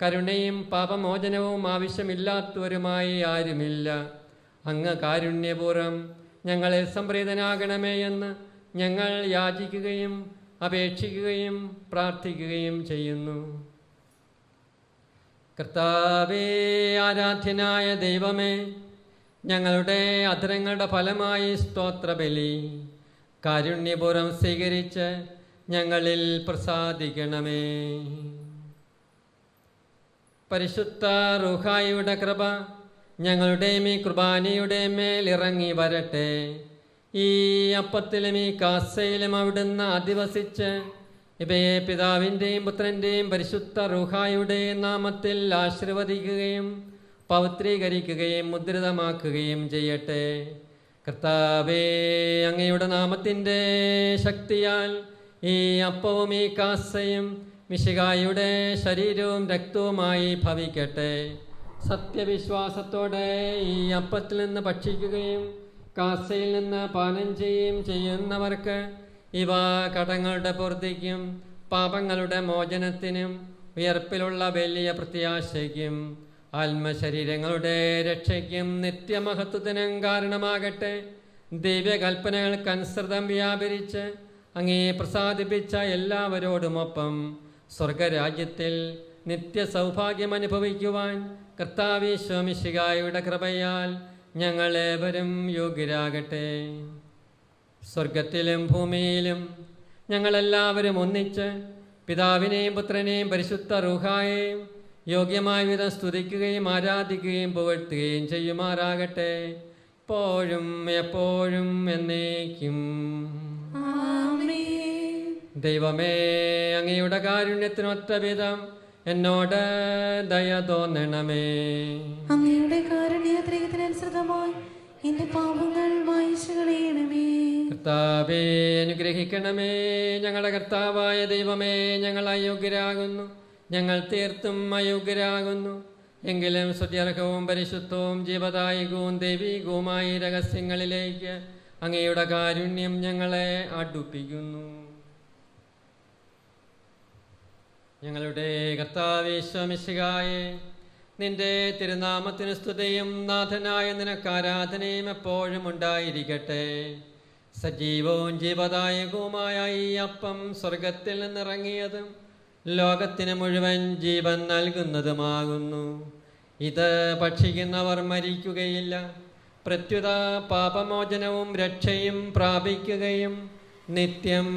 കരുണയും പാപമോചനവും ആവശ്യമില്ലാത്തവരുമായി ആരുമില്ല. അങ്ങ് കാരുണ്യപൂർവ്വം ഞങ്ങളിൽ സംപ്രീതനാകണമേ എന്ന് ഞങ്ങൾ യാചിക്കുകയും അപേക്ഷിക്കുകയും പ്രാർത്ഥിക്കുകയും ചെയ്യുന്നു. കർത്താവേ, ആരാധ്യനായ ദൈവമേ, ഞങ്ങളുടെ അധരങ്ങളുടെ ഫലമായി സ്തോത്രബലി കാരുണ്യപൂർവ്വം സ്വീകരിച്ച് ഞങ്ങളിൽ പ്രസാദിക്കണമേ. പരിശുദ്ധ റൂഹായുടെ കൃപ ഞങ്ങളുടെയും ഈ കുർബാനയുടെ മേൽ ഇറങ്ങി വരട്ടെ. ഈ അപ്പത്തിലും ഈ കാസയിലും അവിടുന്ന് അധിവസിച്ച് ഇവയെ പിതാവിൻ്റെയും പുത്രൻ്റെയും പരിശുദ്ധ റൂഹായുടെയും നാമത്തിൽ ആശീർവദിക്കുകയും പവിത്രീകരിക്കുകയും മുദ്രിതമാക്കുകയും ചെയ്യട്ടെ. കർത്താവേ, അങ്ങയുടെ നാമത്തിൻ്റെ ശക്തിയാൽ ഈ അപ്പവും ഈ കാസയും മിശിഹായുടെ ശരീരവും രക്തവുമായി ഭവിക്കട്ടെ. സത്യവിശ്വാസത്തോടെ ഈ അപ്പത്തിൽ നിന്ന് ഭക്ഷിക്കുകയും കാസയിൽ നിന്ന് പാനം ചെയ്യുകയും ചെയ്യുന്നവർക്ക് ഇവ കടങ്ങളുടെ പൂർത്തിക്കും പാപങ്ങളുടെ മോചനത്തിനും ഉയർപ്പിലുള്ള വലിയ പ്രത്യാശയ്ക്കും ആത്മശരീരങ്ങളുടെ രക്ഷയ്ക്കും നിത്യമഹത്വത്തിനും കാരണമാകട്ടെ. ദിവ്യകൽപ്പനകൾക്കനുസൃതം വ്യാപരിച്ച് അങ്ങേ പ്രസാദിപ്പിച്ച എല്ലാവരോടുമൊപ്പം സ്വർഗരാജ്യത്തിൽ നിത്യസൗഭാഗ്യം അനുഭവിക്കുവാൻ കർത്താവ് മിശിഹായുടെ കൃപയാൽ ഞങ്ങളേവരും യോഗ്യരാകട്ടെ. സ്വർഗത്തിലും ഭൂമിയിലും ഞങ്ങളെല്ലാവരും ഒന്നിച്ച് പിതാവിനെയും പുത്രനെയും പരിശുദ്ധ റൂഹായെയും യോഗ്യമായ വിധം സ്തുതിക്കുകയും ആരാധിക്കുകയും പുകഴ്ത്തുകയും ചെയ്യുമാറാകട്ടെ, ഇപ്പോഴും എപ്പോഴും എന്നേക്കും. ദൈവമേ, അങ്ങയുടെ കാരുണ്യത്തിനൊത്ത വിധം എന്നോട് ദയ തോന്നണമേ. അങ്ങയുടെ കാരുണ്യത്തിനനുസൃതമായി എന്റെ പാപങ്ങൾ മായ്ച്ചു കളയണമേ. കർത്താവേ, അനുഗ്രഹിക്കണമേ. ഞങ്ങളുടെ കർത്താവായ ദൈവമേ, ഞങ്ങൾ അയോഗ്യരാകുന്നു, ഞങ്ങൾ തീർത്തും അയോഗ്യരാകുന്നു. എങ്കിലും സ്തുത്യർഹവും പരിശുദ്ധവും ജീവദായകവും ദൈവികവുമായ രഹസ്യങ്ങളിലേക്ക് അങ്ങയുടെ കാരുണ്യം ഞങ്ങളെ അടുപ്പിക്കുന്നു. ഞങ്ങളുടെ കർത്താവേ മിശിഹായേ, നിന്റെ തിരുനാമത്തിന് സ്തുതിയും നാഥനായ നിനക്ക് ആരാധനയും എപ്പോഴും ഉണ്ടായിരിക്കട്ടെ. സജീവവും ജീവദായകവുമായ ഈ അപ്പം സ്വർഗത്തിൽ നിന്നിറങ്ങിയതും ലോകത്തിന് മുഴുവൻ ജീവൻ നൽകുന്നതുമാകുന്നു. ഇത് ഭക്ഷിക്കുന്നവർ മരിക്കുകയില്ല, പ്രത്യുത പാപമോചനവും രക്ഷയും പ്രാപിക്കുകയും നിത്യം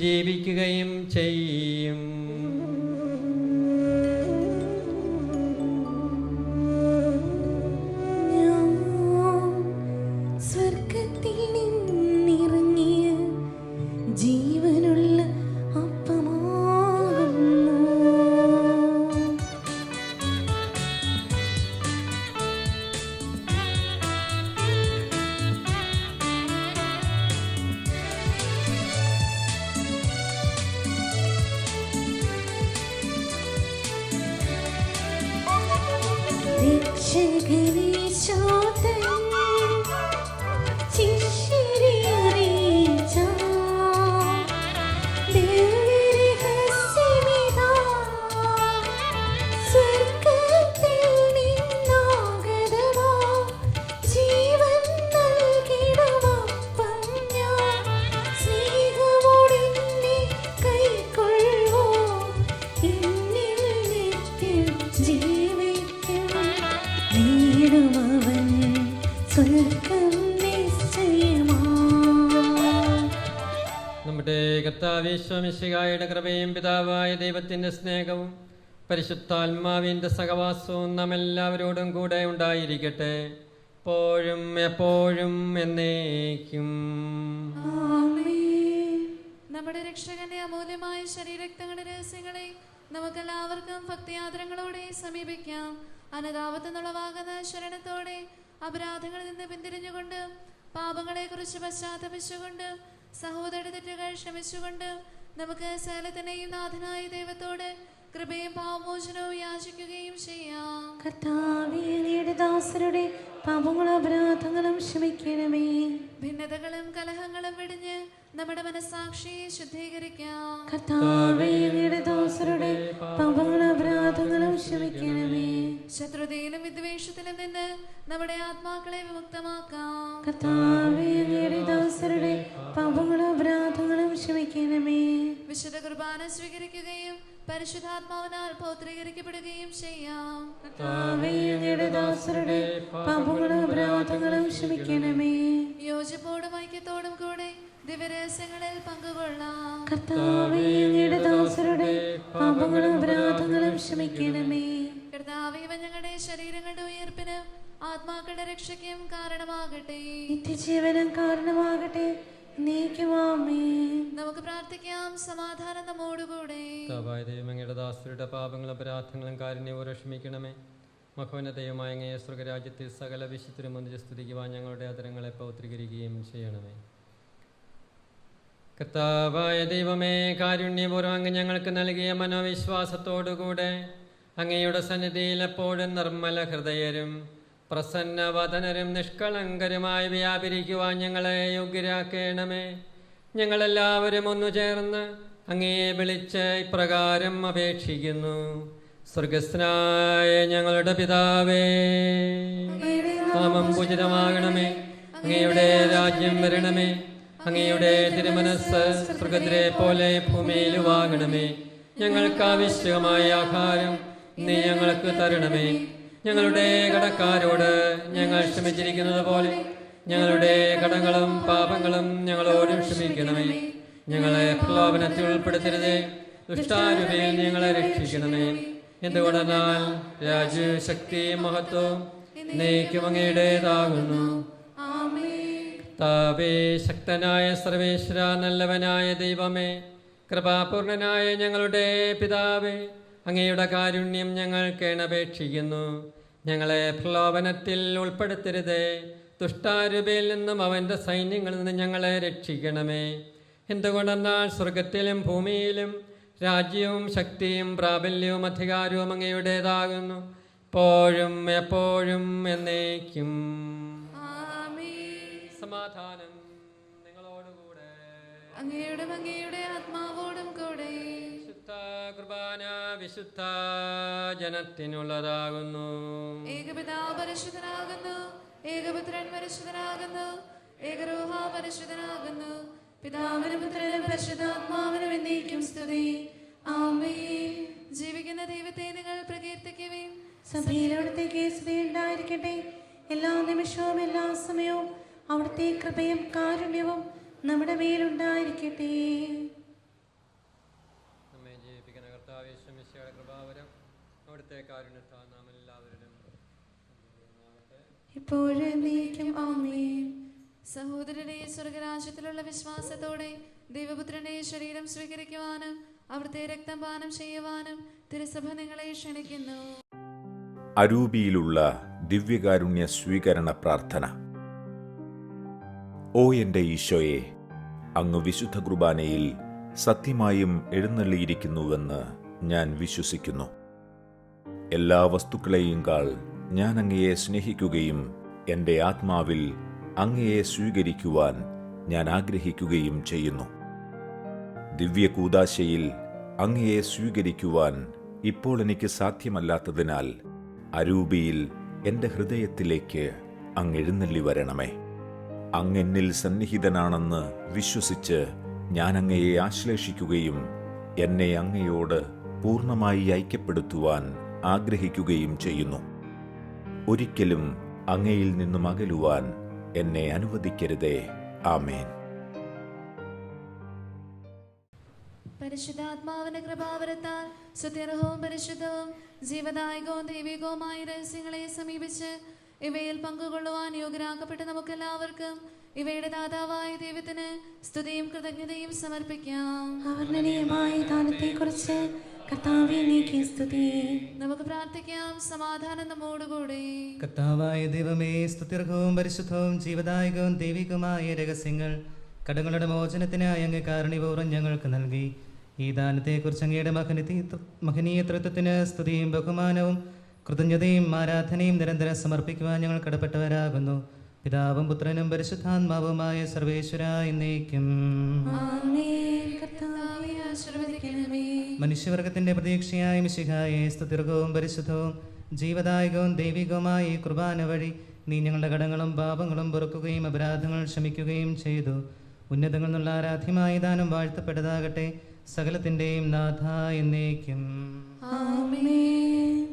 ജീവിക്കുകയും ചെയ്യും. സ്വർഗത്തിൽ നിന്നിറങ്ങിയ ജീവനുള്ള അപ്പമാകുന്നു. നേടുമവൻ സ്വർഗം നിശ്ചയമാ. നമ്മുടെ കർത്താവ് യേശു മിശിഹായുടെ കൃപയും പിതാവായ ദൈവത്തിൻ്റെ സ്നേഹവും പരിശുദ്ധാത്മാവിൻ്റെ സഹവാസവും നാം എല്ലാവരോടും കൂടെ ഉണ്ടായിരിക്കട്ടെ, എപ്പോഴും എപ്പോഴും എന്നേക്കും. നമ്മുടെ രക്ഷകന്റെ അമൂല്യമായ ശരീരരക്തങ്ങളുടെ രഹസ്യങ്ങളെ നമുക്കെല്ലാവർക്കും ഭക്തിയാദരങ്ങളോടെ സമീപിക്കാം. അനുതാപത്തിനുളവാകുന്ന ശരണത്തോടെ അപരാധങ്ങളിൽ നിന്ന് പിന്തിരിഞ്ഞുകൊണ്ട് പാപങ്ങളെ കുറിച്ച് പശ്ചാത്തപിച്ചുകൊണ്ട് സഹോദര തെറ്റുകൾ ക്ഷമിച്ചുകൊണ്ട് നമുക്ക് സകലത്തിന്റെയും നാഥനായ ദൈവത്തോട് കൃപയും പാപമോചനവും യാചിക്കുകയും ചെയ്യാം. കർത്താവേ, അങ്ങയുടെ ദാസരുടെ പാപങ്ങളും അപരാധങ്ങളും ക്ഷമിക്കണമേ. ഭിന്നതകളും കലഹങ്ങളും വെടിഞ്ഞ് നമ്മുടെ മനസ്സാക്ഷിയെ ശുദ്ധീകരിക്കാം. കർത്താവേ, അങ്ങയുടെ ദാസരുടെ പാപങ്ങളും അപരാധങ്ങളും ക്ഷമിക്കണമേ. ശത്രുതയിലും വിദ്വേഷത്തിലും നിന്ന് നമ്മുടെ ആത്മാക്കളെ വിമുക്തമാക്കാം. കർത്താവേ, അങ്ങയുടെ ദാസരുടെ പാപങ്ങളും അപരാധങ്ങളും ക്ഷമിക്കണമേ. വിശുദ്ധ കുർബാന സ്വീകരിക്കുകയും പരിശുദ്ധാത്മാവിനാൽ പൗത്രീകരിക്കപ്പെടുകയും ചെയ്യാം. കർത്താവേ, അങ്ങയുടെ ദാസരുടെ പാപങ്ങളും അപരാധങ്ങളും ക്ഷമിക്കണമേ. യോജിപ്പോടും ഐക്യത്തോടും കൂടെ ദിവ്യരഹസ്യങ്ങളിൽ പങ്കുകൊള്ളാം. കർത്താവേ, അങ്ങയുടെ ദാസരുടെ പാപങ്ങളും അപരാധങ്ങളും ക്ഷമിക്കണമേ. കർത്താവേ, ഇവ ഞങ്ങളുടെ ശരീരങ്ങളുടെ ഉയർപ്പിന് ആത്മാക്കളുടെ രക്ഷയ്ക്കും കാരണമാകട്ടെ. നിത്യജീവനം കാരണമാകട്ടെ. നമുക്ക് പ്രാർത്ഥിക്കാം. സമാധാനം നമ്മോടുകൂടെ. ദൈവം അങ്ങയുടെ ദാസരുടെ പാപങ്ങളും അപരാധങ്ങളും കാരുണ്യപൂർവ്വം ക്ഷമിക്കണമേ. മഹോന്നതയുമായ അങ്ങയെ സ്വർഗരാജ്യത്തിൽ സകല വിശുദ്ധരും ഒന്നിച്ച് സ്തുതിക്കുവാൻ ഞങ്ങളുടെ ആദരങ്ങളെ പൗത്രീകരിക്കുകയും ചെയ്യണമേ. കർത്താവായ ദൈവമേ, കാരുണ്യപൂർവ്വം അങ്ങ് ഞങ്ങൾക്ക് നൽകിയ മനോവിശ്വാസത്തോടുകൂടെ അങ്ങയുടെ സന്നിധിയിൽ എപ്പോഴും നിർമ്മല ഹൃദയരും പ്രസന്നവദനരും നിഷ്കളങ്കരുമായി വ്യാപരിക്കുവാൻ ഞങ്ങളെ യോഗ്യരാക്കണമേ. ഞങ്ങളെല്ലാവരും ഒന്നു ചേർന്ന് അങ്ങയെ വിളിച്ച് ഇപ്രകാരം അപേക്ഷിക്കുന്നു. സ്വർഗസ്ഥനായ ഞങ്ങളുടെ പിതാവേ, നാമം പൂജിതമാകണമേ. അങ്ങയുടെ രാജ്യം വരണമേ. അങ്ങയുടെ തിരുമനസ്സ് സ്വർഗത്തിലെ പോലെ ഭൂമിയിലുമാകണമേ. ഞങ്ങൾക്ക് ആവശ്യമായ ആഹാരം നീ ഞങ്ങൾക്ക് തരണമേ. ഞങ്ങളുടെ കടക്കാരോട് ഞങ്ങൾ ക്ഷമിച്ചിരിക്കുന്നത് പോലെ ഞങ്ങളുടെ കടങ്ങളും പാപങ്ങളും ഞങ്ങളോടും ക്ഷമിക്കണമേ. ഞങ്ങളെ പ്രലോഭനത്തിൽ ഉൾപ്പെടുത്തരുതേ, ദുഷ്ടാരൂപിയിൽ ഞങ്ങളെ രക്ഷിക്കണമേ. എന്തുകൊണ്ടെന്നാൽ രാജ്യവും ശക്തിയും മഹത്വവും എന്നേക്കും അങ്ങയുടേതാകുന്നു. താവേ, ശക്തനായ സർവേശ്വര, നല്ലവനായ ദൈവമേ, കൃപാപൂർണനായ ഞങ്ങളുടെ പിതാവേ, അങ്ങയുടെ കാരുണ്യം ഞങ്ങൾ കേണപേക്ഷിക്കുന്നു. ഞങ്ങളെ പ്രലോഭനത്തിൽ ഉൾപ്പെടുത്തരുതേ, ദുഷ്ടാരൂപിയിൽ നിന്നും അവൻ്റെ സൈന്യങ്ങളിൽ നിന്നും ഞങ്ങളെ രക്ഷിക്കണമേ. എന്തുകൊണ്ടെന്നാൽ സ്വർഗത്തിലും ഭൂമിയിലും രാജ്യവും ശക്തിയും പ്രാബല്യവും അധികാരവും അങ്ങയുടേതാകുന്നു, എപ്പോഴും എപ്പോഴും എന്നേക്കും. സമാധാനം നിങ്ങളോടുകൂടെ. അങ്ങയുടെ ആത്മാവോടും കൂടെ. വിശുദ്ധ കുർബാന വിശുദ്ധ ജനത്തിനുള്ളതാകുന്നു. ഏകപിതാവ് പരിശുദ്ധനാകുന്നു, ഏകപുത്രൻ പരിശുദ്ധനാകുന്നു, ഏകരൂഹ പരിശുദ്ധനാകുന്നു. പിതാവിനും പുത്രനും പരിശുദ്ധാത്മാവിനും എന്നേക്കും സ്തുതി. ആമേൻ. ജീവിക്കുന്ന ദൈവത്തെ നിങ്ങൾ പ്രകീർത്തിക്കുവിൻ. സഭയിലവിടുത്തേക്ക് സ്തുതി ഉണ്ടായിരിക്കട്ടെ. എല്ലാ നിമിഷവും എല്ലാ സമയവും അവിടുത്തെ കൃപയും കാരുണ്യവും നമ്മുടെ മേലുണ്ടായിരിക്കട്ടെ. നമ്മെ ജീവിപ്പിക്കുന്ന കർത്താവ് യേശു മിശിഹായുടെ കൃപാവരം അവിടുത്തെ കാരുണ്യത്താൽ നാം എല്ലാവരും ഇപ്പോഴും എന്നേക്കും ആമേൻ. സഹോദരരെ, സ്വർഗരാജ്യത്തിലുള്ള വിശ്വാസത്തോടെ ദൈവപുത്രന്റെ ശരീരം സ്വീകരിക്കുവാനും അവിടുത്തെ രക്തം പാനം ചെയ്യുവാനും തിരുസഭ നിങ്ങളെ ക്ഷണിക്കുന്നു. അരൂപിയിലുള്ള ദിവ്യകാരുണ്യ സ്വീകരണ പ്രാർത്ഥന. ഓ എൻ്റെ ഈശോയെ, അങ്ങ് വിശുദ്ധ കുർബാനയിൽ സത്യമായും എഴുന്നള്ളിയിരിക്കുന്നുവെന്ന് ഞാൻ വിശ്വസിക്കുന്നു. എല്ലാ വസ്തുക്കളെയും കാൾ ഞാൻ അങ്ങയെ സ്നേഹിക്കുകയും എൻ്റെ ആത്മാവിൽ അങ്ങയെ സ്വീകരിക്കുവാൻ ഞാൻ ആഗ്രഹിക്കുകയും ചെയ്യുന്നു. ദിവ്യകൂദാശയിൽ അങ്ങയെ സ്വീകരിക്കുവാൻ ഇപ്പോൾ എനിക്ക് സാധ്യമല്ലാത്തതിനാൽ അരൂപിയിൽ എൻ്റെ ഹൃദയത്തിലേക്ക് അങ്ങ് എഴുന്നള്ളി വരണമേ. അങ്ങെന്നിൽ സന്നിഹിതനാണെന്ന് വിശ്വസിച്ച് ഞാൻ അങ്ങയെ ആശ്ലേഷിക്കുകയും എന്നെ അങ്ങയോട് പൂർണ്ണമായി ഐക്യപ്പെടുത്തുവാൻ ആഗ്രഹിക്കുകയും ചെയ്യുന്നു. ഒരിക്കലും അങ്ങയിൽ നിന്നും അകലുവാൻ എന്നെ അനുവദിക്കരുതേ. ആമേൻ. പരിശുദ്ധാത്മാവിന്റെ കൃപാവരത്താൽ സുത്യർഹവും പരിശുദ്ധവും ജീവദായകവും ദൈവികവുമായ രഹസ്യങ്ങളെ സമീപിച്ച് ഇവയിൽ പങ്കുകൊള്ളുവാൻ യോഗ്യരാക്കപ്പെട്ട നമുക്കെല്ലാവർക്കും ഇവയുടെ ദാതാവായ ദൈവത്തിന് സ്തുതിയും കൃതജ്ഞതയും സമർപ്പിക്കാം. അവർണ്ണനീയമായ ദാനത്തെക്കുറിച്ച് കർത്താവേ അങ്ങേക്ക് സ്തുതി. നമുക്ക് പ്രാർത്ഥിക്കാം. സമാധാനം നമ്മോടുകൂടി. കർത്താവായ ദൈവമേ, സ്തുത്യർഹവും പരിശുദ്ധവും ജീവദായകവും ദൈവികവുമായ രഹസ്യങ്ങൾ കടങ്ങളുടെ മോചനത്തിനായി അങ്ങ് കാരുണ്യപൂർവ്വം ഞങ്ങൾക്ക് നൽകി. ഈ ദാനത്തെക്കുറിച്ച് അങ്ങയുടെ മഹനീയ തൃത്വത്തിന് സ്തുതിയും ബഹുമാനവും കൃതജ്ഞതയും ആരാധനയും നിരന്തരം സമർപ്പിക്കുവാൻ ഞങ്ങൾ കടപ്പെട്ടവരാകുന്നു. പിതാവും പുത്രനും പരിശുദ്ധാത്മാവുമായ സർവേശ്വര എന്നേക്കും. ആമേൻ. കർത്താവേ ആശീർവദിക്കണമേ. മനുഷ്യവർഗത്തിന്റെ പ്രതീക്ഷയായ മിശിഹായെ, സ്തുത്യർഹവും പരിശുദ്ധവും ജീവദായകവും ദൈവികവുമായ ഈ കുർബാന വഴി നീ ഞങ്ങളുടെ കടങ്ങളും പാപങ്ങളും പൊറുക്കുകയും അപരാധങ്ങൾ ക്ഷമിക്കുകയും ചെയ്തു. ഉന്നതങ്ങളിൽ നിന്നുള്ള ആരാധ്യമായ ദാനം വാഴ്ത്തപ്പെട്ടതാകട്ടെ. സകലത്തിന്റെയും നാഥ എന്നേക്കും. ആമേൻ.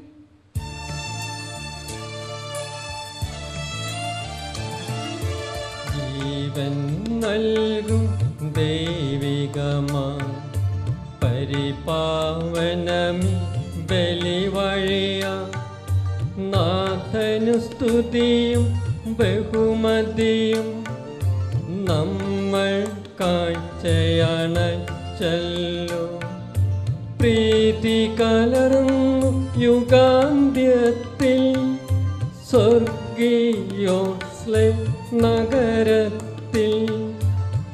ജീവൻ നൽകും ദൈവികമാ പരിപാവനമി ബലിവഴിയ നാഥനു സ്തുതിയും ബഹുമതിയും നമ്മൾ കാഴ്ചയണച്ചല്ലോ. പ്രീതി കലർന്നു യുഗാന്ത്യത്തിൽ സ്വർഗീയോസ്ലെ നഗരത്തിൽ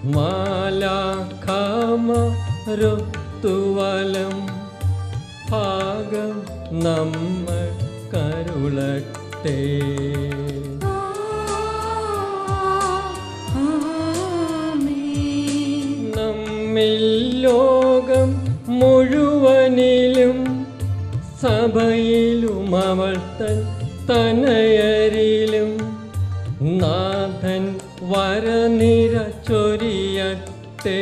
മാലാഖമാരൊത്തുവലം ഭാഗം നമ്മൾ കരുളട്ടെ. നമ്മിൽ ലോകം മുഴുവനിലും സഭയിലും അവൾ തനയരിലും നാഥൻ വരനിര ചൊരിയട്ടെ.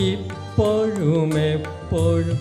ഇപ്പോഴും എപ്പോഴും